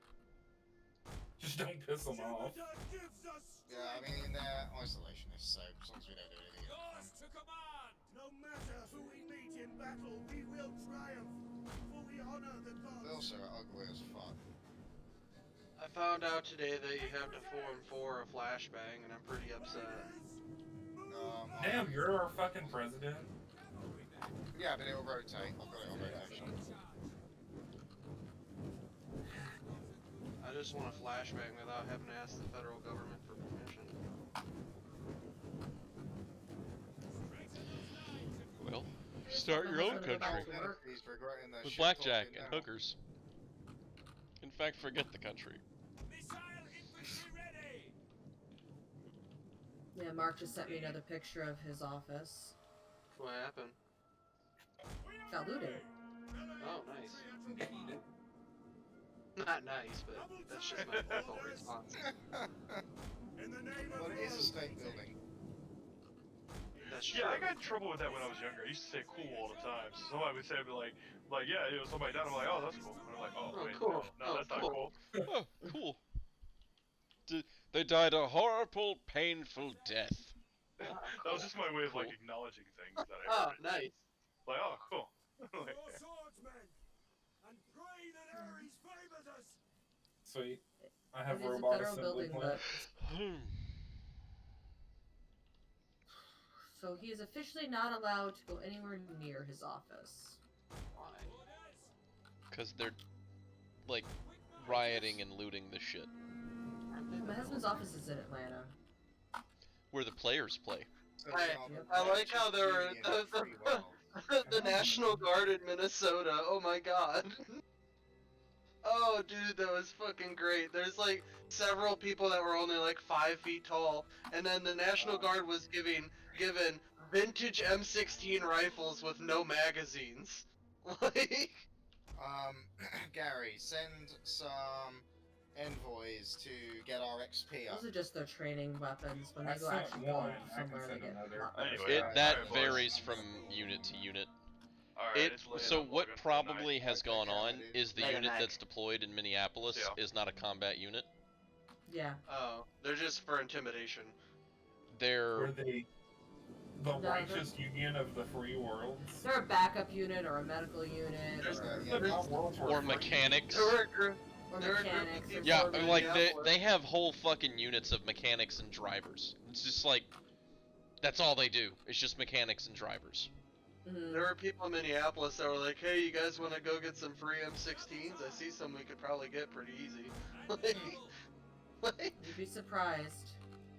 [SPEAKER 11] Just don't piss them off.
[SPEAKER 7] Jupiter gives us
[SPEAKER 2] Yeah, I mean, they're isolationists, so as long as we don't do anything.
[SPEAKER 6] Yours to command!
[SPEAKER 7] no matter who we meet in battle, we will triumph. For we honor the gods.
[SPEAKER 2] They also are ugly as fuck.
[SPEAKER 12] I found out today that you have to 4-4 a flashbang, and I'm pretty upset.
[SPEAKER 11] Damn, you're our fucking president.
[SPEAKER 2] Yeah, but it'll rotate. I've got it on rotation.
[SPEAKER 12] I just want a flashbang without having to ask the federal government for permission.
[SPEAKER 5] Well, start your own country
[SPEAKER 2] He's regretting that
[SPEAKER 5] with
[SPEAKER 2] shit
[SPEAKER 5] blackjack
[SPEAKER 2] talking
[SPEAKER 5] and
[SPEAKER 2] now.
[SPEAKER 5] hookers. In fact, forget the country.
[SPEAKER 6] Missile infantry ready!
[SPEAKER 3] Yeah, Mark just sent me another picture of his office.
[SPEAKER 12] What happened?
[SPEAKER 3] Got looted.
[SPEAKER 12] Oh, nice. Not nice, but that's just my default response.
[SPEAKER 7] In the name of
[SPEAKER 2] Well, it is a state building.
[SPEAKER 12] That's true.
[SPEAKER 1] Yeah, I got in trouble with that when I was younger. I used to say cool all the time. So somebody would say, I'd be like, yeah, somebody died. I'm like, oh, that's cool. And I'm like, oh,
[SPEAKER 12] Oh,
[SPEAKER 1] wait,
[SPEAKER 12] cool.
[SPEAKER 1] no, that's not cool.
[SPEAKER 5] Oh, cool. They died a horrible, painful death.
[SPEAKER 1] That was just my way of like acknowledging things that I
[SPEAKER 12] Oh,
[SPEAKER 1] heard.
[SPEAKER 12] nice.
[SPEAKER 1] Like, oh, cool. Like,
[SPEAKER 7] your swordsmen, and pray that Ares favors us.
[SPEAKER 11] Sweet. I have
[SPEAKER 3] It is a
[SPEAKER 11] robot
[SPEAKER 3] federal
[SPEAKER 11] assembly
[SPEAKER 3] building,
[SPEAKER 11] plant.
[SPEAKER 3] but so he is officially not allowed to go anywhere near his office.
[SPEAKER 12] Why?
[SPEAKER 5] Because they're, like, rioting and looting the shit.
[SPEAKER 3] My husband's office is in Atlanta.
[SPEAKER 5] Where the players play.
[SPEAKER 2] So we are the
[SPEAKER 12] I like how there were
[SPEAKER 2] Union of Free World.
[SPEAKER 12] the National Guard in Minnesota. Oh my god. Oh, dude, that was fucking great. There's like several people that were only like 5 feet tall, and then the National Guard was given vintage M16 rifles with no magazines. Like,
[SPEAKER 2] Gary, send some envoys to get our XP up.
[SPEAKER 3] Those are just their training weapons. When they
[SPEAKER 11] I
[SPEAKER 3] go
[SPEAKER 11] sent
[SPEAKER 3] actually
[SPEAKER 11] one,
[SPEAKER 3] go
[SPEAKER 11] I can
[SPEAKER 3] somewhere, they
[SPEAKER 11] send
[SPEAKER 3] get
[SPEAKER 11] another.
[SPEAKER 3] a lot better
[SPEAKER 1] Anyway,
[SPEAKER 3] stuff.
[SPEAKER 5] That
[SPEAKER 1] Alright, boys.
[SPEAKER 5] varies from unit to unit.
[SPEAKER 1] Alright, it's late.
[SPEAKER 5] So
[SPEAKER 1] I'm
[SPEAKER 5] what
[SPEAKER 1] looking for
[SPEAKER 5] probably
[SPEAKER 1] night.
[SPEAKER 5] has gone on is the
[SPEAKER 14] Night,
[SPEAKER 5] unit
[SPEAKER 14] night.
[SPEAKER 5] that's deployed in Minneapolis
[SPEAKER 1] Yeah.
[SPEAKER 5] is not a combat unit.
[SPEAKER 3] Yeah.
[SPEAKER 12] oh, they're just for intimidation.
[SPEAKER 5] They're
[SPEAKER 11] Were they the
[SPEAKER 3] No,
[SPEAKER 11] righteous union of the free worlds?
[SPEAKER 3] They're a backup unit or a medical unit
[SPEAKER 12] There's-
[SPEAKER 3] or,
[SPEAKER 11] But not worlds were
[SPEAKER 5] or
[SPEAKER 11] free.
[SPEAKER 5] mechanics.
[SPEAKER 12] There were a group.
[SPEAKER 3] or
[SPEAKER 12] They're a group of
[SPEAKER 3] mechanics. Or
[SPEAKER 12] people
[SPEAKER 5] Yeah,
[SPEAKER 12] in
[SPEAKER 5] like
[SPEAKER 12] Minneapolis.
[SPEAKER 5] they have whole fucking units of mechanics and drivers. It's just like that's all they do. It's just mechanics and drivers.
[SPEAKER 3] Mhm.
[SPEAKER 12] There were people in Minneapolis that were like, "Hey, you guys want to go get some free M16s? I see some we could probably get pretty easy." Like,
[SPEAKER 3] You'd be surprised.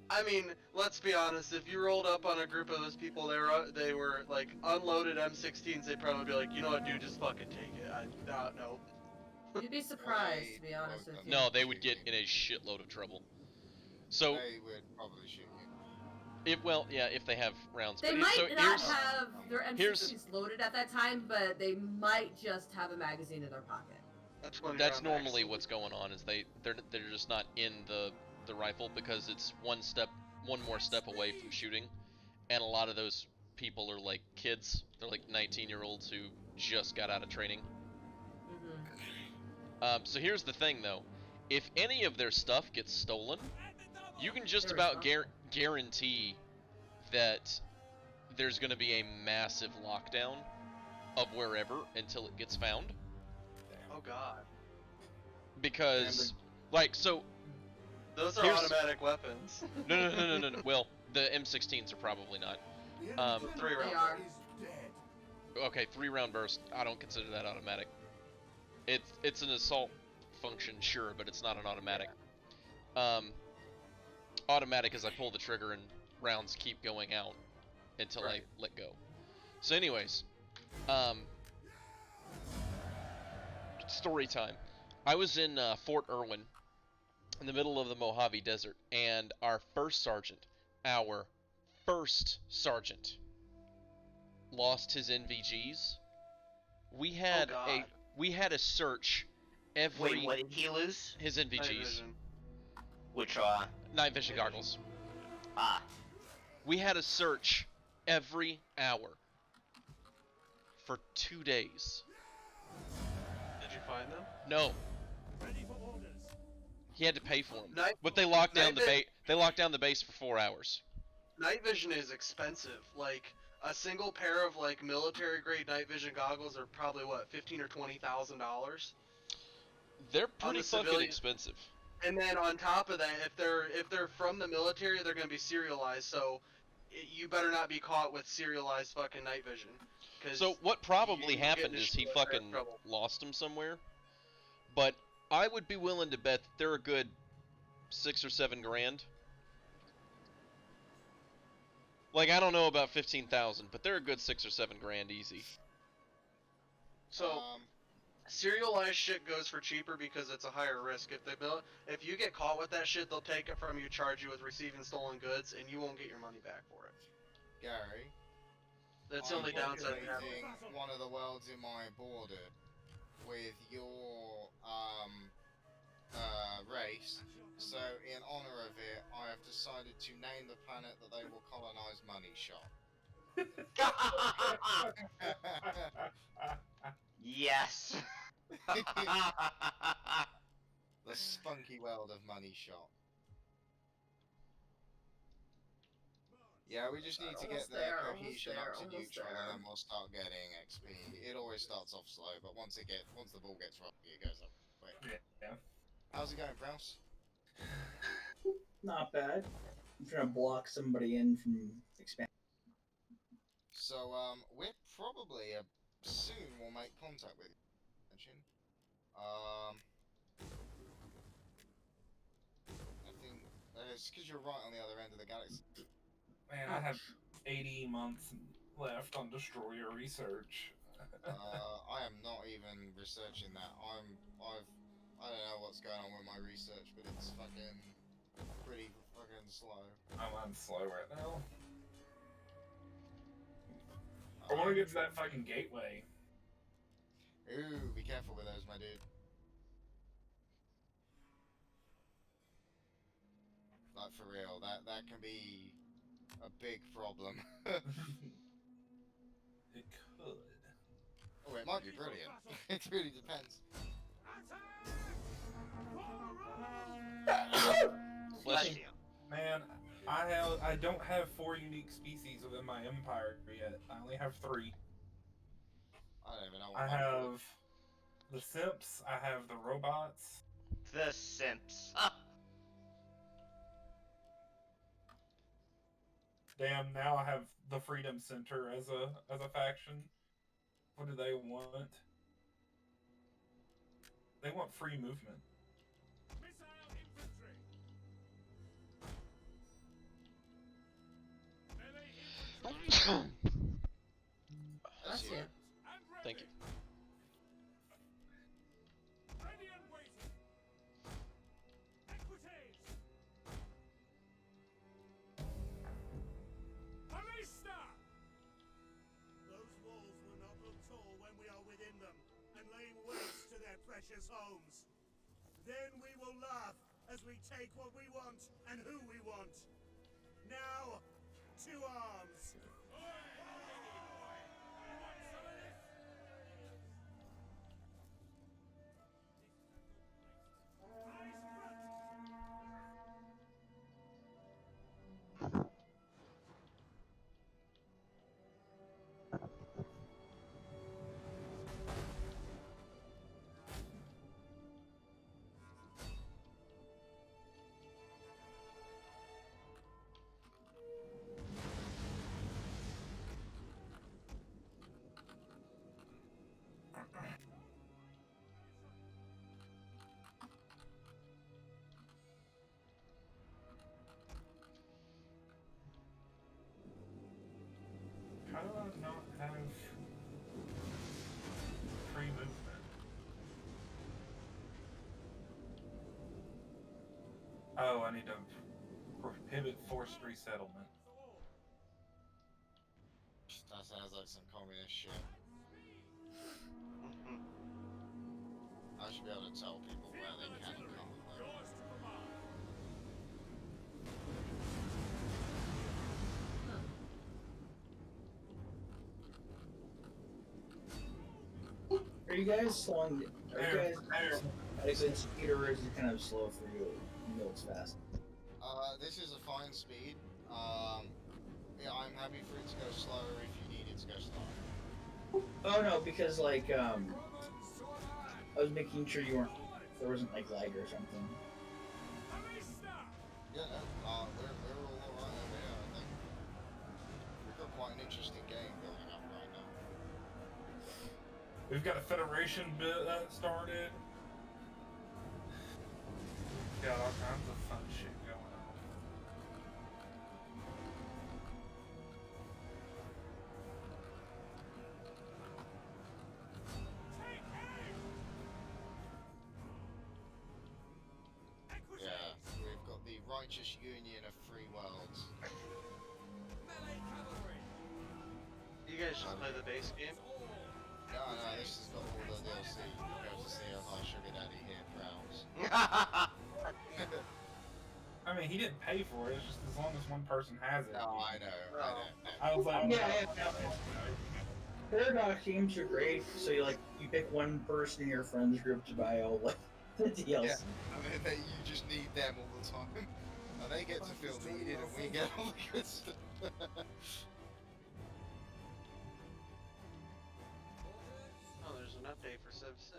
[SPEAKER 12] I mean, let's be honest. If you rolled up on a group of those people, they were like unloaded M16s. They'd probably be like, "You know what, dude? Just fucking take it." No.
[SPEAKER 3] You'd be surprised, to be honest with you.
[SPEAKER 5] No, they would get in a shitload of trouble. So
[SPEAKER 2] They would probably shoot you.
[SPEAKER 5] if they have rounds.
[SPEAKER 3] They
[SPEAKER 5] but
[SPEAKER 3] might
[SPEAKER 5] so
[SPEAKER 3] not
[SPEAKER 5] here's
[SPEAKER 3] have their
[SPEAKER 5] here's-
[SPEAKER 3] M16s loaded at that time, but they might just have a magazine in their pocket.
[SPEAKER 5] that's normally what's going on. Is they're just not in the rifle because it's one more step away from shooting, and a lot of those people are like kids. They're like 19-year-olds who just got out of training.
[SPEAKER 3] Mm-hmm.
[SPEAKER 5] So here's the thing, though. If any of their stuff gets stolen, you can just
[SPEAKER 3] Their
[SPEAKER 5] about
[SPEAKER 3] stuff?
[SPEAKER 5] guarantee that there's going to be a massive lockdown of wherever until it gets found.
[SPEAKER 12] Oh god.
[SPEAKER 5] Because, like, so...
[SPEAKER 12] Those are
[SPEAKER 5] here's-
[SPEAKER 12] automatic weapons.
[SPEAKER 5] No. Well, the M16s are probably not.
[SPEAKER 12] 3 round.
[SPEAKER 3] They are.
[SPEAKER 5] Okay, 3-round burst. I don't consider that automatic. It's an assault function, sure, but it's not an automatic. Automatic is I pull the trigger and rounds keep going out until I let go. So, anyways, story time. I was in Fort Irwin, in the middle of the Mojave Desert, and our first sergeant, lost his NVGs. We had a search every.
[SPEAKER 14] Wait, what did he lose?
[SPEAKER 5] His NVGs.
[SPEAKER 14] Which
[SPEAKER 5] Night vision goggles.
[SPEAKER 14] Ah.
[SPEAKER 5] We had a search every hour for 2 days.
[SPEAKER 12] Did you find them?
[SPEAKER 5] No. He had to pay for them. But they
[SPEAKER 12] Night
[SPEAKER 5] locked down the
[SPEAKER 12] vi-
[SPEAKER 5] base. They locked down the base for 4 hours.
[SPEAKER 12] Night vision is expensive. Like a single pair of like military grade night vision goggles are probably what, $15,000 or $20,000.
[SPEAKER 5] They're pretty
[SPEAKER 12] the
[SPEAKER 5] fucking
[SPEAKER 12] civilian-
[SPEAKER 5] expensive.
[SPEAKER 12] And then on top of that, if they're from the military, they're gonna be serialized. So you better not be caught with serialized fucking night vision. 'Cause
[SPEAKER 5] So what probably
[SPEAKER 12] you get
[SPEAKER 5] happened
[SPEAKER 12] into
[SPEAKER 5] is he
[SPEAKER 12] shit like
[SPEAKER 5] fucking
[SPEAKER 12] trouble.
[SPEAKER 5] lost them somewhere. But I would be willing to bet that they're a good 6 or 7 grand. Like, I don't know about 15,000, but they're a good 6 or 7 grand easy.
[SPEAKER 12] So serialized shit goes for cheaper because it's a higher risk. If you get caught with that shit, they'll take it from you, charge you with receiving stolen goods, and you won't get your money back for it.
[SPEAKER 2] Gary.
[SPEAKER 12] That's the only downside of that.
[SPEAKER 2] Populating one of the worlds in my border with your race. So in honor of it, I have decided to name the planet that they will colonize Money Shot.
[SPEAKER 14] Yes.
[SPEAKER 2] The spunky world of Money Shot. Yeah, we just need to get the cohesion up to neutral, and then we'll start getting XP. It always starts off slow, but once the ball gets rocky, it goes up quick.
[SPEAKER 11] Yeah.
[SPEAKER 2] How's it going, Prowse?
[SPEAKER 9] Not bad. I'm trying to block somebody in from expanding.
[SPEAKER 2] So, we're probably soon we'll make contact with you. I think it's because you're right on the other end of the galaxy.
[SPEAKER 11] Man, I have 80 months left on Destroyer research.
[SPEAKER 2] I am not even researching that. I don't know what's going on with my research, but it's fucking pretty fucking slow.
[SPEAKER 11] I'm slow right now. I want to get to that fucking gateway.
[SPEAKER 2] Ooh, be careful with those, my dude. Like, for real, that can be a big problem.
[SPEAKER 11] It could.
[SPEAKER 2] Oh, it might be brilliant. It really depends.
[SPEAKER 14] Bless you.
[SPEAKER 11] Man, I don't have 4 unique species within my empire yet. I only have 3.
[SPEAKER 2] I don't even know what
[SPEAKER 11] I have the simps, I have the robots.
[SPEAKER 14] The simps.
[SPEAKER 11] Damn, now I have the Freedom Center as a faction. What do they want? They want free movement.
[SPEAKER 3] That's it.
[SPEAKER 5] Thank you.
[SPEAKER 7] Those walls will not look tall when we are within them and laying waste to their precious homes. Then we will laugh as we take what we want and who we want. Now, to arms!
[SPEAKER 11] How do I not have free movement? Oh, I need to prohibit forced resettlement.
[SPEAKER 2] That sounds like some communist shit. I should be able to tell people where they can and can't live.
[SPEAKER 9] Are you guys slowing? Are you guys at a good speed, or is it kind of slow for you? You know it's fast.
[SPEAKER 2] This is a fine speed. Yeah, I'm happy for it to go slower if you need it to go slower.
[SPEAKER 9] Oh no, because like I was making sure you weren't, there wasn't like lag or something.
[SPEAKER 2] Yeah, no, we're all alright over here, I think. We've got quite an interesting game building up right now.
[SPEAKER 11] We've got a federation started. Got all kinds of fun shit going on.
[SPEAKER 2] Yeah, we've got the Righteous Union of Free Worlds.
[SPEAKER 12] You guys just play the base game?
[SPEAKER 2] No, this has got all the DLC. You go to see how my sugar daddy here prowls.
[SPEAKER 11] I mean, he didn't pay for it. It's just as long as one person has it.
[SPEAKER 2] No, I know.
[SPEAKER 11] I was like,
[SPEAKER 9] Yeah. Paradox games are great. So you pick one person in your friends group to buy all like the DLC.
[SPEAKER 2] Yeah, I mean, you just need them all the time. And they get to feel needed, and we get all the good stuff.
[SPEAKER 12] Oh, there's an update for Civ 6.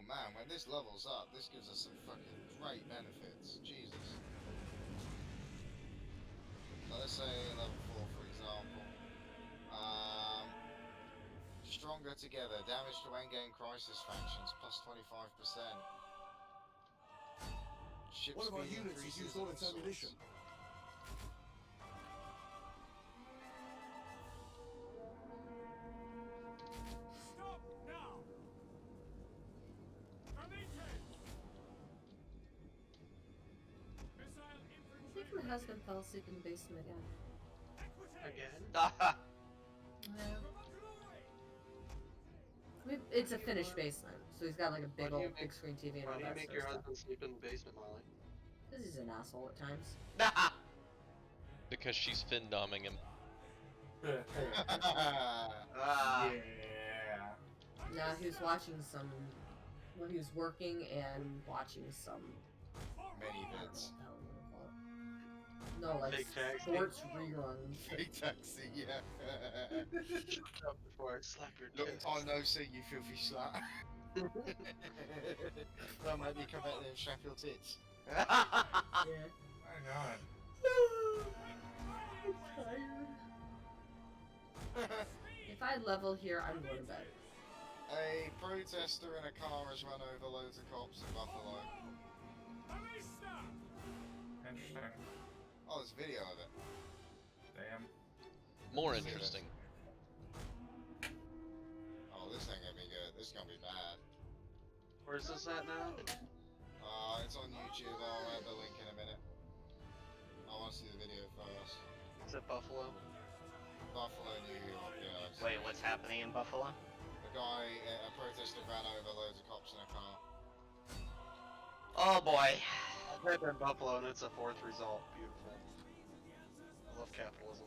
[SPEAKER 2] Oh man, when this levels up, this gives us some fucking great benefits. Jesus. So let's say level 4, for example. Stronger together. Damage to endgame crisis factions plus 25%. Ship
[SPEAKER 7] One of our
[SPEAKER 2] speed
[SPEAKER 7] units has
[SPEAKER 2] increases
[SPEAKER 7] used all
[SPEAKER 2] and
[SPEAKER 7] its
[SPEAKER 2] sorts.
[SPEAKER 7] ammunition.
[SPEAKER 6] Stop now! Committed! Missile
[SPEAKER 3] I think my husband fell asleep in the basement again.
[SPEAKER 12] Again?
[SPEAKER 3] Yeah. I mean, it's a finished basement, so he's got like a big old big screen TV and
[SPEAKER 12] Why
[SPEAKER 3] all
[SPEAKER 12] do you
[SPEAKER 3] that
[SPEAKER 12] make
[SPEAKER 3] sort
[SPEAKER 12] your
[SPEAKER 3] of stuff.
[SPEAKER 12] husband sleep in the basement, Molly?
[SPEAKER 3] Because he's an asshole at times.
[SPEAKER 5] Because she's fin-doming him.
[SPEAKER 11] Yeah.
[SPEAKER 3] Yeah, he was watching some. Well, he was working and watching some.
[SPEAKER 2] Many bits.
[SPEAKER 3] No, like
[SPEAKER 12] Fake taxi.
[SPEAKER 3] sports reruns.
[SPEAKER 2] Fake taxi, yeah.
[SPEAKER 12] Shut up before I slap your
[SPEAKER 2] Long
[SPEAKER 12] tits.
[SPEAKER 2] time no see, you filthy slut. Don't make me come out there and strap your tits.
[SPEAKER 3] Yeah.
[SPEAKER 11] My God.
[SPEAKER 3] I'm tired. If I level here, I'm going to bed.
[SPEAKER 2] A protester in a car has run over loads of cops in Buffalo.
[SPEAKER 11] Interesting.
[SPEAKER 2] Oh, there's a video of it.
[SPEAKER 11] Damn.
[SPEAKER 5] More interesting.
[SPEAKER 2] Oh, this ain't gonna be good. This is gonna be bad.
[SPEAKER 12] Where's this at now?
[SPEAKER 2] It's on YouTube. I'll add the link in a minute. I want to see the video first.
[SPEAKER 12] Is it Buffalo?
[SPEAKER 2] Buffalo, New York, yeah.
[SPEAKER 14] Wait, what's happening in Buffalo?
[SPEAKER 2] The guy, a protester ran over loads of cops in a car.
[SPEAKER 14] Oh boy.
[SPEAKER 12] I've been in Buffalo and it's a 4th result. Beautiful. I love capitalism.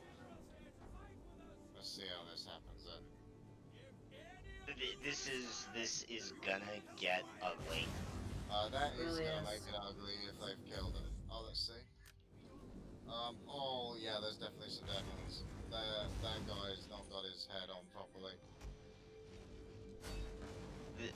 [SPEAKER 2] Let's see how this happens then.
[SPEAKER 14] This is gonna get ugly.
[SPEAKER 2] That is
[SPEAKER 3] Really
[SPEAKER 2] gonna
[SPEAKER 3] is.
[SPEAKER 2] make it ugly if they've killed him. Oh, let's see. Oh yeah, there's definitely some dead ones. That guy's not got his head on properly.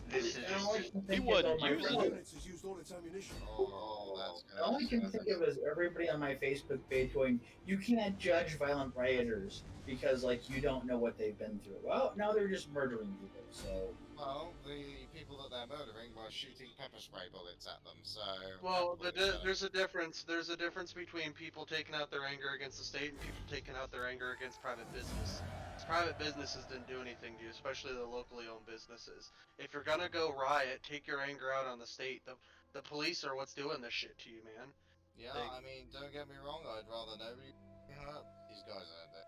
[SPEAKER 14] This is
[SPEAKER 9] all I can think
[SPEAKER 5] He wouldn't
[SPEAKER 9] of on my
[SPEAKER 5] use it.
[SPEAKER 9] Facebook-
[SPEAKER 7] Units has used all its ammunition.
[SPEAKER 2] Oh, that's good.
[SPEAKER 9] All I can think of is everybody on my Facebook page going, "You can't judge violent rioters because, like, you don't know what they've been through." Well, now they're just murdering people, so.
[SPEAKER 2] Well, the people that they're murdering were shooting pepper spray bullets at them, so.
[SPEAKER 12] Well,
[SPEAKER 2] probably
[SPEAKER 12] there's a difference. There's a difference between people taking out their anger against the state and people taking out their anger against private business. Private businesses didn't do anything to you, especially the locally owned businesses. If you're gonna go riot, take your anger out on the state. The police are what's doing this shit to you, man.
[SPEAKER 2] Yeah, I mean, don't get me wrong, I'd rather nobody hurt. These guys earned it.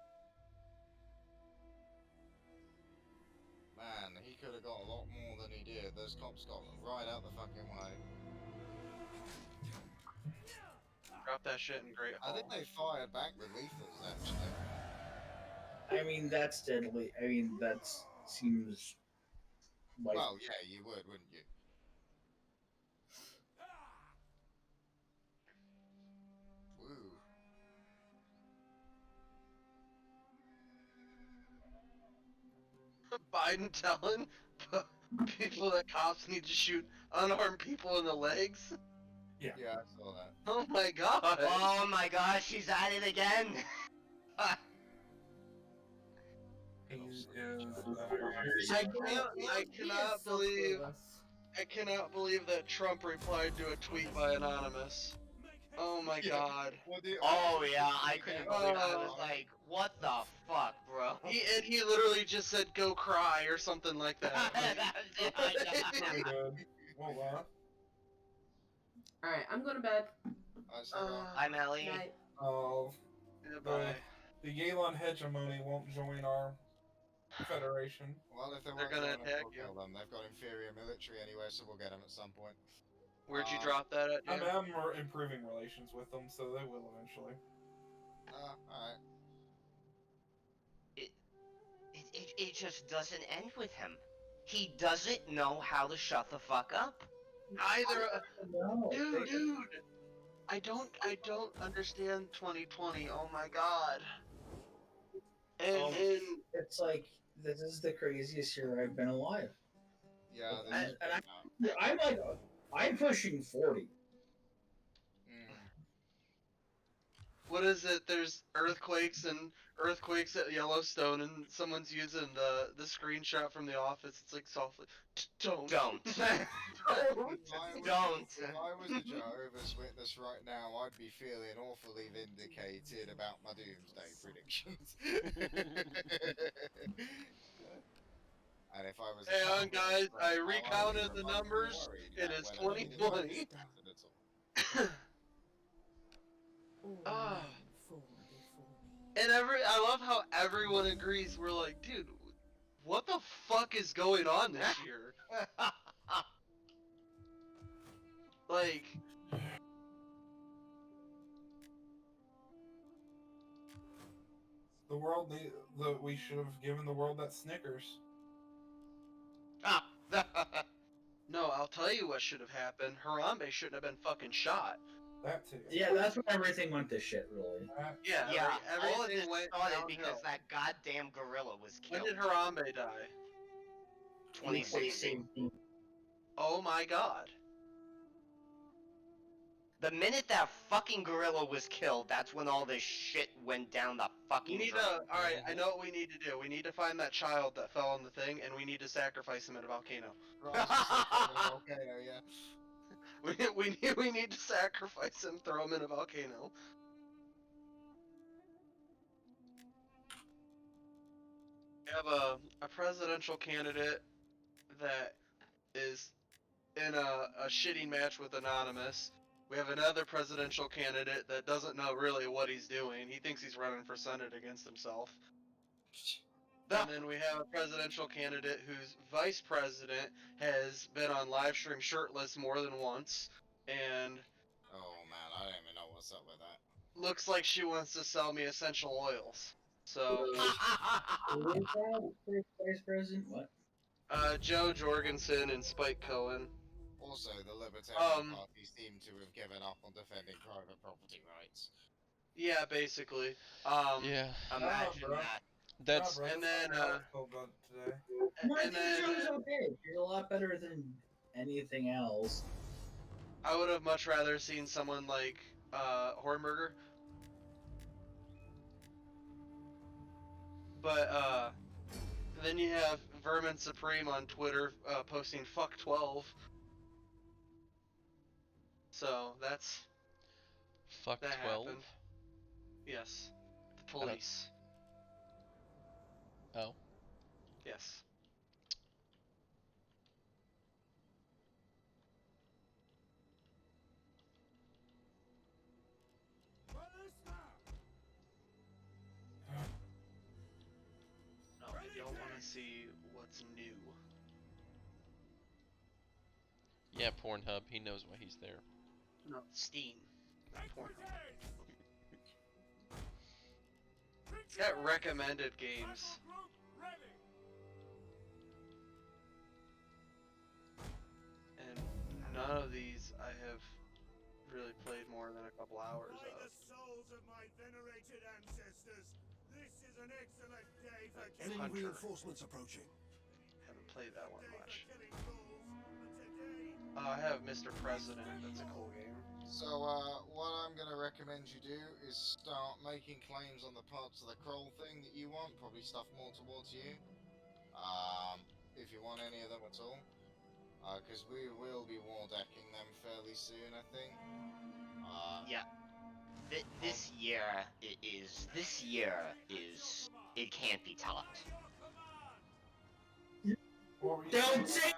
[SPEAKER 2] Man, he could have got a lot more than he did. Those cops got right out the fucking way.
[SPEAKER 12] Drop that shit in Great Hall.
[SPEAKER 2] I think they fired back with lethals, actually.
[SPEAKER 9] I mean, that's deadly. I mean, that seems like.
[SPEAKER 2] Well, yeah, you would, wouldn't you? Woo.
[SPEAKER 12] Biden telling people that cops need to shoot unarmed people in the legs?
[SPEAKER 11] Yeah.
[SPEAKER 2] Yeah, I saw that.
[SPEAKER 12] Oh my god!
[SPEAKER 14] Oh my gosh, she's at it again!
[SPEAKER 12] I cannot believe that Trump replied to a tweet by Anonymous. Oh my god.
[SPEAKER 14] Oh yeah, I couldn't believe it. I was like, what the fuck, bro?
[SPEAKER 12] He literally just said go cry or something like that.
[SPEAKER 11] Pretty good. Well,
[SPEAKER 3] Alright, I'm going to bed.
[SPEAKER 14] I'm Ellie.
[SPEAKER 3] Night.
[SPEAKER 11] The Yalon hegemony won't join our federation.
[SPEAKER 2] Well, if they
[SPEAKER 12] They're
[SPEAKER 2] weren't
[SPEAKER 12] gonna
[SPEAKER 2] going
[SPEAKER 12] attack
[SPEAKER 2] we'll
[SPEAKER 12] you.
[SPEAKER 2] kill them. They've got inferior military anyway, so we'll get them at some point.
[SPEAKER 12] Where'd you drop that at,
[SPEAKER 11] I'm
[SPEAKER 12] Dan?
[SPEAKER 11] improving relations with them, so they will eventually.
[SPEAKER 2] Alright.
[SPEAKER 14] It just doesn't end with him. He doesn't know how to shut the fuck up.
[SPEAKER 12] Dude, I don't understand 2020. Oh my god. And
[SPEAKER 9] it's like this is the craziest year I've been alive.
[SPEAKER 2] Yeah,
[SPEAKER 9] and I'm pushing 40.
[SPEAKER 12] What is it? There's earthquakes at Yellowstone, and someone's using the screenshot from The Office. It's like softly, don't.
[SPEAKER 14] Don't.
[SPEAKER 2] If I was a Jehovah's Witness right now, I'd be feeling awfully vindicated about my doomsday predictions. And if I was
[SPEAKER 12] Hey on guys, I recounted the numbers. It is 2020. Ah. And I love how everyone agrees. We're like, dude, what the fuck is going on this year? Like,
[SPEAKER 11] The world, we should have given the world that Snickers.
[SPEAKER 12] no, I'll tell you what should have happened. Harambe shouldn't have been fucking shot.
[SPEAKER 11] That too.
[SPEAKER 9] Yeah, that's when everything went to shit, really.
[SPEAKER 12] Yeah,
[SPEAKER 14] all of this
[SPEAKER 12] everything went
[SPEAKER 14] started
[SPEAKER 12] downhill.
[SPEAKER 14] because that goddamn gorilla was
[SPEAKER 12] When
[SPEAKER 14] killed.
[SPEAKER 12] did Harambe die?
[SPEAKER 14] 2016.
[SPEAKER 12] Oh my god.
[SPEAKER 14] The minute that fucking gorilla was killed, that's when all this shit went down the fucking drain.
[SPEAKER 12] Alright, I know what we need to do. We need to find that child that fell in the thing, and we need to sacrifice him at a volcano.
[SPEAKER 2] Volcano, yeah.
[SPEAKER 12] We need to sacrifice him, throw him in a volcano. We have a presidential candidate that is in a shitting match with Anonymous. We have another presidential candidate that doesn't know really what he's doing. He thinks he's running for Senate against himself. And then we have a presidential candidate whose vice president has been on live stream shirtless more than once, and
[SPEAKER 2] oh man, I don't even know what's up with that.
[SPEAKER 12] looks like she wants to sell me essential oils. So,
[SPEAKER 9] Who is that? Vice President? What?
[SPEAKER 12] Joe Jorgensen and Spike Cohen.
[SPEAKER 2] Also, the Libertarian Party seem to have given up on defending private property rights.
[SPEAKER 12] Yeah, basically.
[SPEAKER 5] Yeah.
[SPEAKER 14] Imagine that.
[SPEAKER 5] That's
[SPEAKER 12] and then
[SPEAKER 9] and then Joe's okay. She's a lot better than anything else.
[SPEAKER 12] I would have much rather seen someone like Hornberger. But then you have Vermin Supreme on Twitter posting "fuck 12." So that's
[SPEAKER 5] fuck
[SPEAKER 12] that
[SPEAKER 5] 12.
[SPEAKER 12] happened. Yes, the police.
[SPEAKER 5] Oh.
[SPEAKER 12] Yes. No, I don't want to see what's new.
[SPEAKER 5] Yeah, Pornhub. He knows why he's there.
[SPEAKER 12] No, Steam. Not Pornhub. Got recommended games. And none of these I have really played more than a couple hours
[SPEAKER 7] By
[SPEAKER 12] of.
[SPEAKER 7] the souls of my venerated ancestors, this is an excellent day for
[SPEAKER 12] Enemy
[SPEAKER 7] killing
[SPEAKER 12] reinforcements approaching. Haven't played that one much. I have Mr. President. That's a cool game.
[SPEAKER 2] So, what I'm going to recommend you do is start making claims on the parts of the Kroll thing that you want, probably stuff more towards you, if you want any of them at all, because we will be war decking them fairly soon, I think.
[SPEAKER 14] Yeah. This year is, it can't be topped.
[SPEAKER 9] Don't say.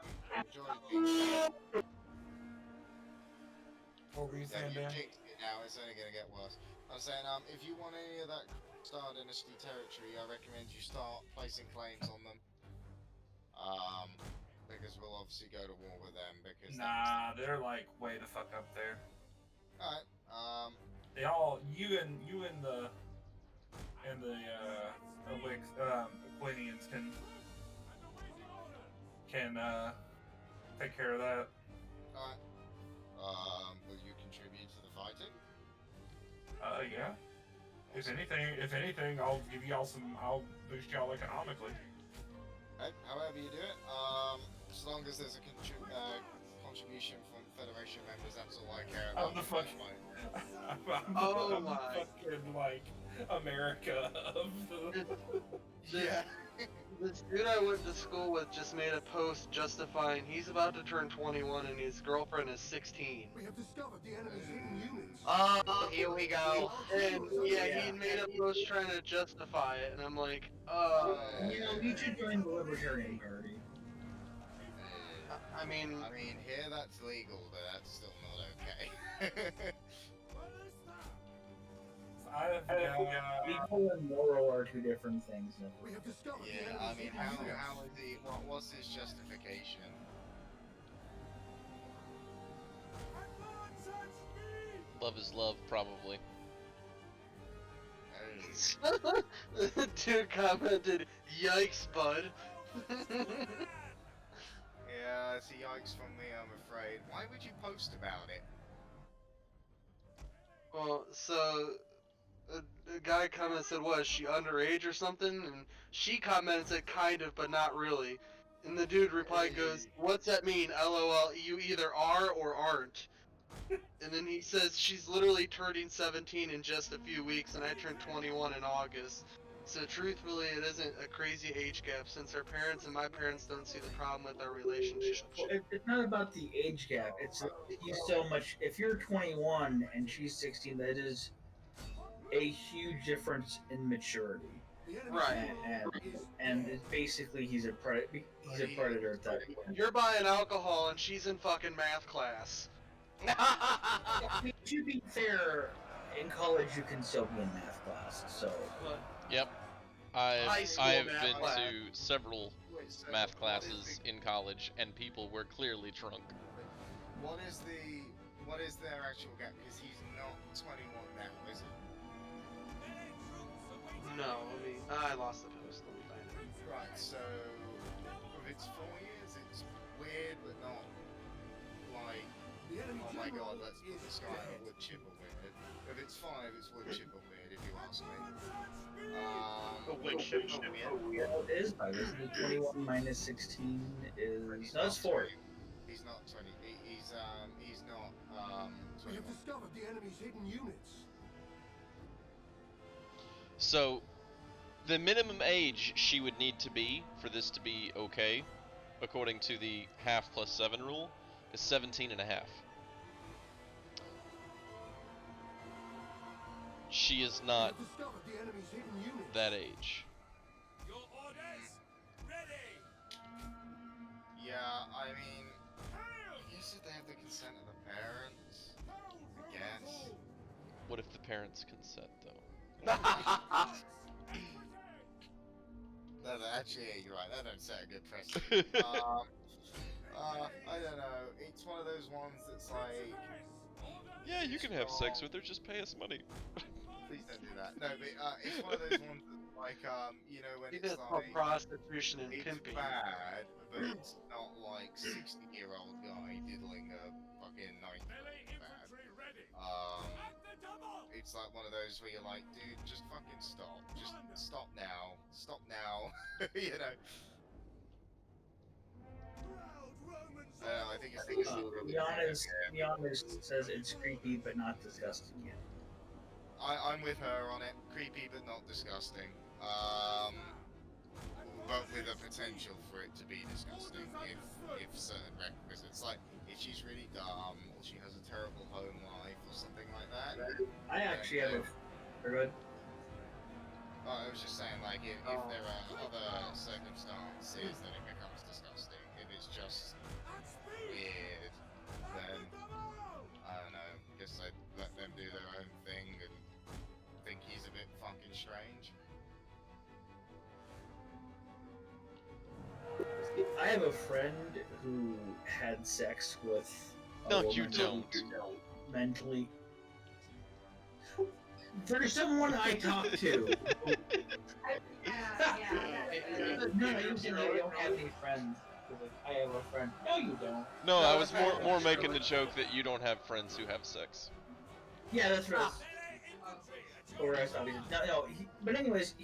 [SPEAKER 11] What were you saying,
[SPEAKER 2] you
[SPEAKER 11] Dan?
[SPEAKER 2] jinxed it now, it's only going to get worse. I'm saying, if you want any of that Star Dynasty territory, I recommend you start placing claims on them. Because we'll obviously go to war with them, because...
[SPEAKER 11] Nah, they're like way the fuck up there.
[SPEAKER 2] Alright,
[SPEAKER 11] They all, you and the Aquinians can take care of that.
[SPEAKER 2] alright. Will you contribute to the fighting?
[SPEAKER 11] Yeah. If anything, I'll give y'all I'll boost y'all economically.
[SPEAKER 2] Okay, however you do it, as long as there's a contribution from Federation members. That's all I care
[SPEAKER 11] I'm
[SPEAKER 2] about.
[SPEAKER 11] the fucking. I'm the fucking like America of the.
[SPEAKER 2] Yeah.
[SPEAKER 12] This dude I went to school with just made a post justifying he's about to turn 21 and his girlfriend is 16.
[SPEAKER 7] We have discovered the enemy's hidden units.
[SPEAKER 14] Oh, here we go.
[SPEAKER 12] And yeah, he made a post trying to justify it, and I'm like,
[SPEAKER 9] you should join the Libertarian Party.
[SPEAKER 12] I mean,
[SPEAKER 2] here that's legal, but that's still not okay.
[SPEAKER 9] Legal and moral are two different things.
[SPEAKER 7] We have discovered
[SPEAKER 2] yeah, I mean, how is the what's his justification?
[SPEAKER 5] Love is love, probably.
[SPEAKER 12] Dude commented, "Yikes, bud."
[SPEAKER 2] Yeah, it's a yikes from me, I'm afraid. Why would you post about it?
[SPEAKER 12] Well, so a guy commented, said, "What? Is she underage or something?" And she commented, said, "Kind of, but not really." And the dude replied, goes, "What's that mean? LOL. You either are or aren't." And then he says, "She's literally turning 17 in just a few weeks, and I turned 21 in August. So truthfully, it isn't a crazy age gap, since our parents and my parents don't see the problem with our relationship."
[SPEAKER 9] Well, it's not about the age gap. It's so much. If you're 21 and she's 16, that is a huge difference in maturity.
[SPEAKER 12] Right.
[SPEAKER 9] And it's basically he's a predator at that point.
[SPEAKER 12] You're buying alcohol, and she's in fucking math class.
[SPEAKER 9] To be fair, in college you can still be in math class, so.
[SPEAKER 5] Yep. I've
[SPEAKER 12] math
[SPEAKER 5] been
[SPEAKER 12] class.
[SPEAKER 5] to several math classes in college, and people were clearly drunk.
[SPEAKER 2] What is their actual gap? Because he's not 21 now, is he?
[SPEAKER 12] No, I lost the post. Let me find it.
[SPEAKER 2] Right, so if it's 4 years, it's weird, but not like, oh my god, let's put this guy in a wood chipper weird. If it's 5, it's wood chipper weird, if you ask me.
[SPEAKER 12] Wood chipper weird.
[SPEAKER 9] Well, it is 5. Isn't it? 21 minus 16 is. No, it's 4.
[SPEAKER 2] He's not 20. He's not.
[SPEAKER 7] We have discovered the enemy's hidden units.
[SPEAKER 5] So, the minimum age she would need to be for this to be okay, according to the half plus 7 rule, is 17 and a half. She is not that age.
[SPEAKER 7] Your orders ready.
[SPEAKER 2] Yeah, I mean, I guess if they have the consent of the parents, I guess.
[SPEAKER 5] What if the parents consent, though?
[SPEAKER 2] No, actually, yeah, you're right. That don't set a good precedent. I don't know. It's one of those ones that's like.
[SPEAKER 5] Yeah, you can have sex with her. Just pay us money.
[SPEAKER 2] Please don't do that. No, but it's one of those ones that, like, you know, when it's like
[SPEAKER 12] prostitution and
[SPEAKER 2] it's
[SPEAKER 12] pimping.
[SPEAKER 2] bad, but it's not like 60-year-old guy diddling a fucking 90-year-old bad. It's like one of those where you're like, dude, just fucking stop. Just stop now. Stop now. You know. I think it's
[SPEAKER 9] Giannis says it's creepy but not disgusting yet.
[SPEAKER 2] I'm with her on it. Creepy but not disgusting. But with a potential for it to be disgusting if certain requisites, like if she's really dumb or she has a terrible home life or something like that.
[SPEAKER 9] I actually have a. Very good.
[SPEAKER 2] I was just saying, like, if there are other circumstances, then it becomes disgusting. If it's just weird, then I don't know. Guess I'd let them do their own thing and think he's a bit fucking strange.
[SPEAKER 9] I have a friend who had sex with.
[SPEAKER 5] No, you don't.
[SPEAKER 9] Mentally. There's someone I talk to. No, you said I don't have any friends. I have a friend. No, you don't.
[SPEAKER 5] No, I was more making the joke that you don't have friends who have sex.
[SPEAKER 9] Yeah, that's right. Or no. But anyways,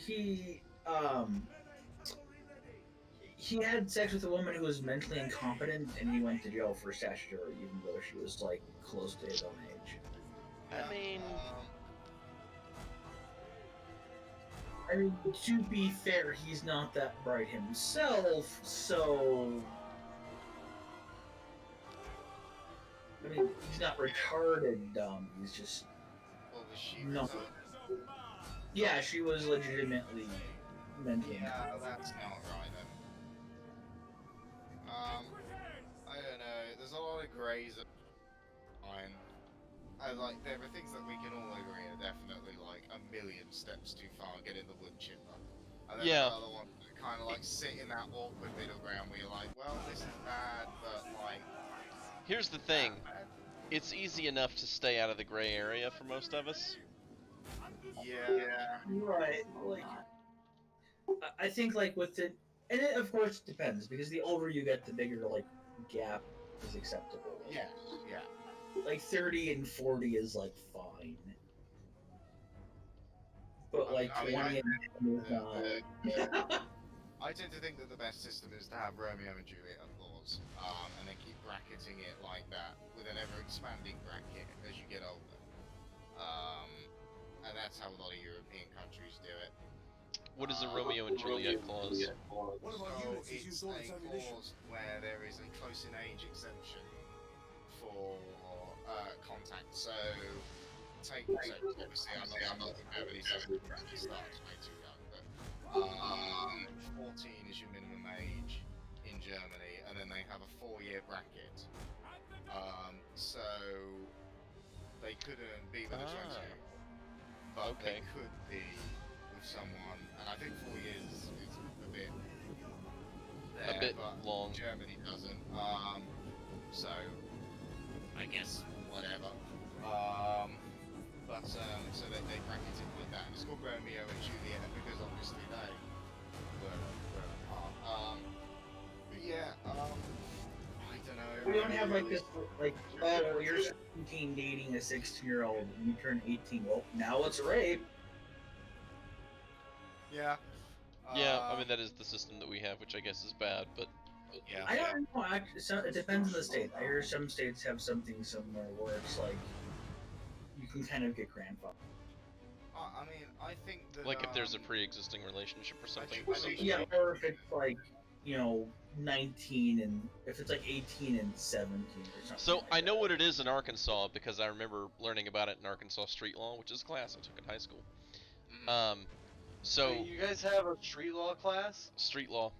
[SPEAKER 9] he had sex with a woman who was mentally incompetent, and he went to jail for statutory, even though she was like close to his own age.
[SPEAKER 5] I mean,
[SPEAKER 9] to be fair, he's not that bright himself, so. I mean, he's not retarded dumb. He's just.
[SPEAKER 2] Well, was she
[SPEAKER 9] not.
[SPEAKER 2] retarded?
[SPEAKER 9] Yeah, she was legitimately mentally.
[SPEAKER 2] Yeah, that's not right then. I don't know. There's a lot of greys. Like, there are things that we can all agree are definitely like a million steps too far. Get in the wood chipper. And then
[SPEAKER 5] Yeah.
[SPEAKER 2] the other one that kind of like sit in that awkward middle ground where you're like, well, this is bad, but like.
[SPEAKER 5] Here's the thing. It's easy enough to stay out of the gray area for most of us.
[SPEAKER 2] Yeah.
[SPEAKER 9] Right. Like, I think like with it, and it of course depends because the older you get, the bigger like gap is acceptable.
[SPEAKER 2] Yeah. Yeah.
[SPEAKER 9] Like 30 and 40 is like fine. But like 20 and 10 is not.
[SPEAKER 2] I tend to think that the best system is to have Romeo and Juliet clause, and then keep bracketing it like that with an ever-expanding bracket as you get older. And that's how a lot of European countries do it.
[SPEAKER 5] What is a Romeo and Juliet clause?
[SPEAKER 2] So it's a clause where there is a close in age exemption for contact. So obviously I'm not completely starts way too young, but 14 is your minimum age in Germany, and then they have a 4-year bracket. So they couldn't be with a 20, but they could be with someone, and I think 4 years is a bit there,
[SPEAKER 5] a bit
[SPEAKER 2] but
[SPEAKER 5] long.
[SPEAKER 2] Germany doesn't. So I guess whatever. But so they bracket it with that, and it's called Romeo and Juliet because obviously they were apart. But yeah, I don't know.
[SPEAKER 9] We don't have like this, like, oh, you're 17 dating a 16-year-old, and you turn 18. Well, now it's rape.
[SPEAKER 2] Yeah.
[SPEAKER 5] Yeah, I mean that is the system that we have, which I guess is bad, but.
[SPEAKER 2] Yeah.
[SPEAKER 9] I don't know. Actually, it depends on the state. I hear some states have something similar where it's like you can kind of get grandfathered.
[SPEAKER 2] I mean, I think that
[SPEAKER 5] Like if there's a pre-existing relationship or something.
[SPEAKER 9] Yeah, or if it's like 19 and if it's like 18 and 17 or something.
[SPEAKER 5] So
[SPEAKER 9] like
[SPEAKER 5] I know
[SPEAKER 9] that.
[SPEAKER 5] what it is in Arkansas because I remember learning about it in Arkansas street law, which is a class I took in high school. So
[SPEAKER 12] you guys have a street law class?
[SPEAKER 5] Street law.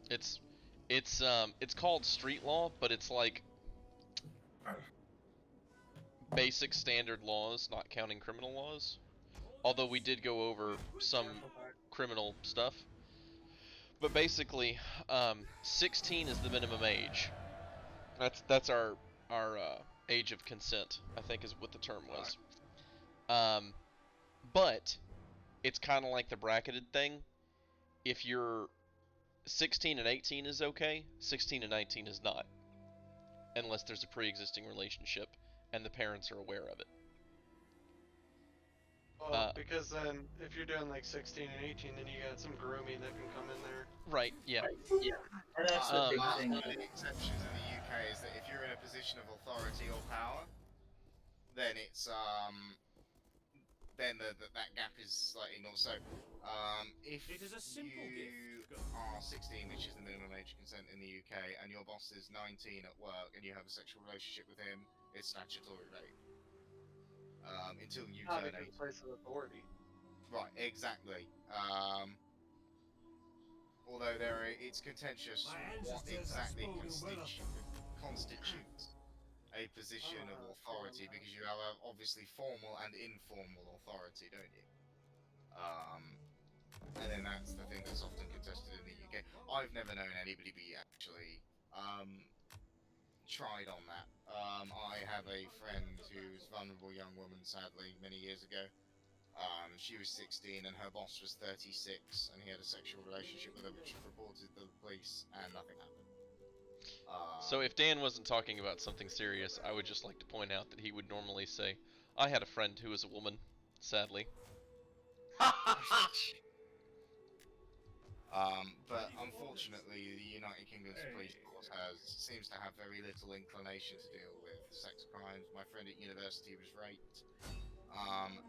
[SPEAKER 5] It's called street law, but it's like basic standard laws, not counting criminal laws. Although we did go over some criminal stuff. But basically, 16 is the minimum age. That's our age of consent, I think is what the term was. But it's kind of like the bracketed thing. If you're 16 and 18 is okay, 16 and 19 is not. Unless there's a pre-existing relationship and the parents are aware of it.
[SPEAKER 12] Well, because then if you're doing like 16 and 18, then you got some grooming that can come in there.
[SPEAKER 5] Right, yeah.
[SPEAKER 9] Yeah. And that's the big thing.
[SPEAKER 2] One of the exceptions in the UK is that if you're in a position of authority or power, then it's then that gap is slightly not so. If
[SPEAKER 6] It is a simple
[SPEAKER 2] you are 16, which is the minimum age of consent in the UK, and your boss is 19 at work, and you have a sexual relationship with him, it's statutory rape. Until you turn 18.
[SPEAKER 12] Place of authority.
[SPEAKER 2] Right, exactly. Although it's contentious what exactly constitutes a position of authority, because you have obviously formal and informal authority, don't you? And then that's the thing that's often contested in the UK. I've never known anybody be actually tried on that. I have a friend who's a vulnerable young woman, sadly, many years ago. She was 16 and her boss was 36, and he had a sexual relationship with her, which was reported to the police, and nothing happened.
[SPEAKER 5] So if Dan wasn't talking about something serious, I would just like to point out that he would normally say, I had a friend who was a woman, sadly.
[SPEAKER 2] But unfortunately, the United Kingdom's police force seems to have very little inclination to deal with sex crimes. My friend at university was raped,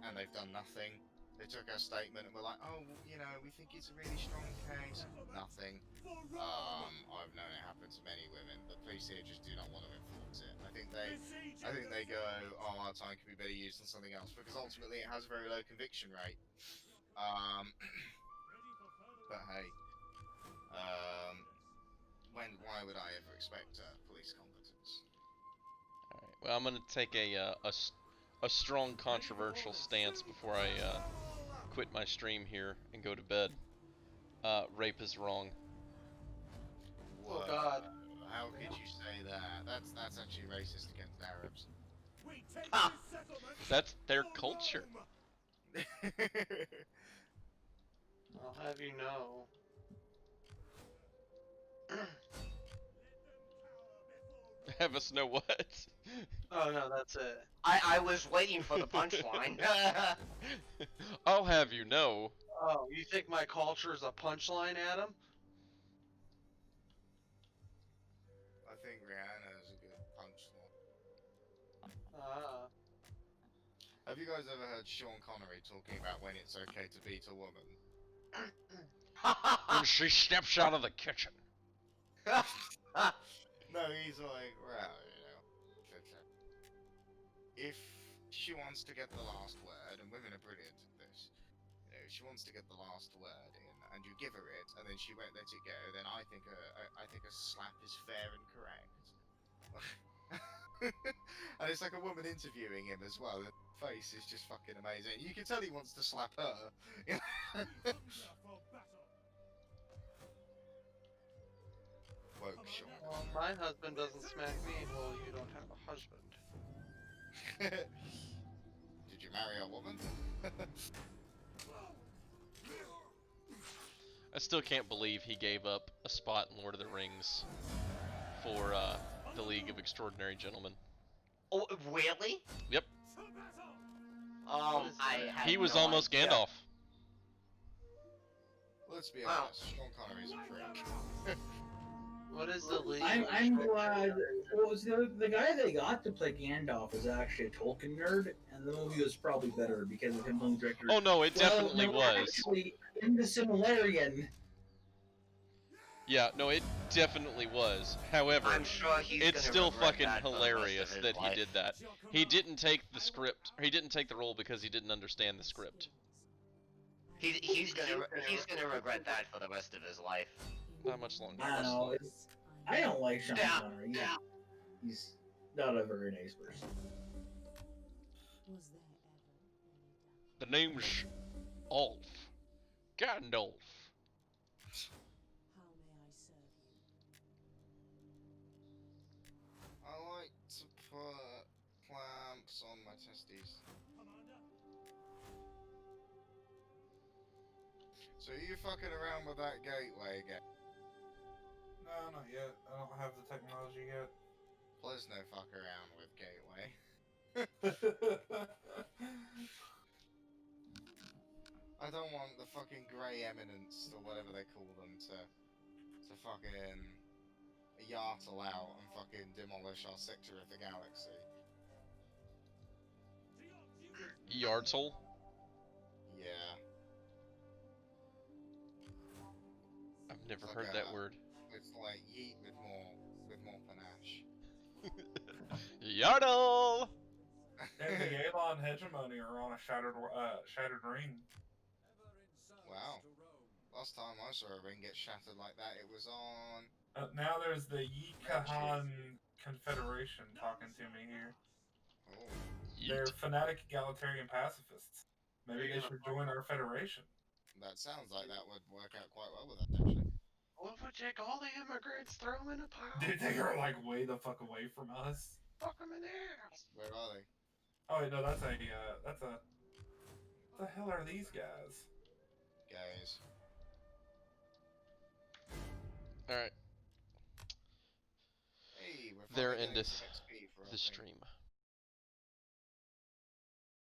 [SPEAKER 2] and they've done nothing. They took our statement and were like, "Oh, we think it's a really strong case." Nothing. I've known it happen to many women. The police here just do not want to enforce it. I think they go, "Oh, our time can be better used on something else," because ultimately it has a very low conviction rate. But hey, why would I ever expect police competence?
[SPEAKER 5] Alright, well, I'm gonna take a strong controversial stance before I quit my stream here and go to bed. Rape is wrong.
[SPEAKER 12] Oh God.
[SPEAKER 2] How could you say that? That's actually racist against Arabs.
[SPEAKER 14] Ah.
[SPEAKER 5] That's their culture.
[SPEAKER 12] I'll have you know.
[SPEAKER 5] Have us know what?
[SPEAKER 12] Oh no, that's it.
[SPEAKER 14] I was waiting for the punchline.
[SPEAKER 5] I'll have you know.
[SPEAKER 12] Oh, you think my culture is a punchline, Adam?
[SPEAKER 2] I think Rihanna is a good punchline.
[SPEAKER 12] Ah.
[SPEAKER 2] Have you guys ever heard Sean Connery talking about when it's okay to beat a woman?
[SPEAKER 5] When she steps out of the kitchen.
[SPEAKER 2] No, he's like, well, if she wants to get the last word, and women are brilliant at this, if she wants to get the last word in, and you give her it, and then she won't let it go, then I think a slap is fair and correct. And it's like a woman interviewing him as well. The face is just fucking amazing. You can tell he wants to slap her. Woke Sean.
[SPEAKER 12] Well, my husband doesn't smack me. Well, you don't have a husband.
[SPEAKER 2] Did you marry a woman?
[SPEAKER 5] I still can't believe he gave up a spot in Lord of the Rings for the League of Extraordinary Gentlemen.
[SPEAKER 14] Oh, really?
[SPEAKER 5] Yep.
[SPEAKER 14] I
[SPEAKER 5] He was
[SPEAKER 14] no
[SPEAKER 5] almost
[SPEAKER 14] idea.
[SPEAKER 5] Gandalf.
[SPEAKER 2] Let's be honest, Sean Connery's a prick.
[SPEAKER 12] What is the league?
[SPEAKER 9] I'm glad. Well, the guy they got to play Gandalf is actually a Tolkien nerd, and the movie was probably better because of him being director.
[SPEAKER 5] Oh no, it definitely
[SPEAKER 9] no,
[SPEAKER 5] was.
[SPEAKER 9] Actually, in the Similarian.
[SPEAKER 5] Yeah, no, it definitely was. However,
[SPEAKER 14] I'm sure he's
[SPEAKER 5] it's
[SPEAKER 14] gonna
[SPEAKER 5] still
[SPEAKER 14] regret
[SPEAKER 5] fucking
[SPEAKER 14] that for the rest of
[SPEAKER 5] hilarious
[SPEAKER 14] his
[SPEAKER 5] that he
[SPEAKER 14] life.
[SPEAKER 5] did that. He didn't take the script. He didn't take the role because he didn't understand the script.
[SPEAKER 14] He's gonna regret that for the rest of his life.
[SPEAKER 5] Not much longer.
[SPEAKER 9] I don't know. I don't like Sean Connery. He's not a very nice person.
[SPEAKER 5] The name's Ulf. Gandalf.
[SPEAKER 2] I like to put clamps on my testes. So are you fucking around with that gateway again?
[SPEAKER 11] No, not yet. I don't have the technology yet.
[SPEAKER 2] Please no fuck around with gateway. I don't want the fucking grey eminence, or whatever they call them, to fucking yartle out and fucking demolish our sector of the galaxy.
[SPEAKER 5] Yartle?
[SPEAKER 2] Yeah.
[SPEAKER 5] I've never
[SPEAKER 2] It's
[SPEAKER 5] heard
[SPEAKER 2] like
[SPEAKER 5] that word.
[SPEAKER 2] It's like yeet with more panache.
[SPEAKER 5] Yartle!
[SPEAKER 11] And the Yalon hegemony are on a shattered ring.
[SPEAKER 2] Wow. Last time I saw a ring get shattered like that, it was on...
[SPEAKER 11] Now there's the Yi-Kahan Confederation talking to me here.
[SPEAKER 2] Oh.
[SPEAKER 11] They're fanatic egalitarian pacifists. Maybe they should join our federation.
[SPEAKER 2] That sounds like that would work out quite well with us, actually.
[SPEAKER 12] What if we take all the immigrants, throw them in a pile?
[SPEAKER 11] Dude, they are like way the fuck away from us.
[SPEAKER 12] Fuck them in the ass.
[SPEAKER 2] Where are they?
[SPEAKER 11] Oh wait, no, that's a. What the hell are these guys?
[SPEAKER 2] Guys.
[SPEAKER 5] Alright.
[SPEAKER 2] Hey, we're
[SPEAKER 5] There
[SPEAKER 2] finally getting
[SPEAKER 5] endeth
[SPEAKER 2] some XP for our
[SPEAKER 5] the
[SPEAKER 2] thing.
[SPEAKER 5] stream.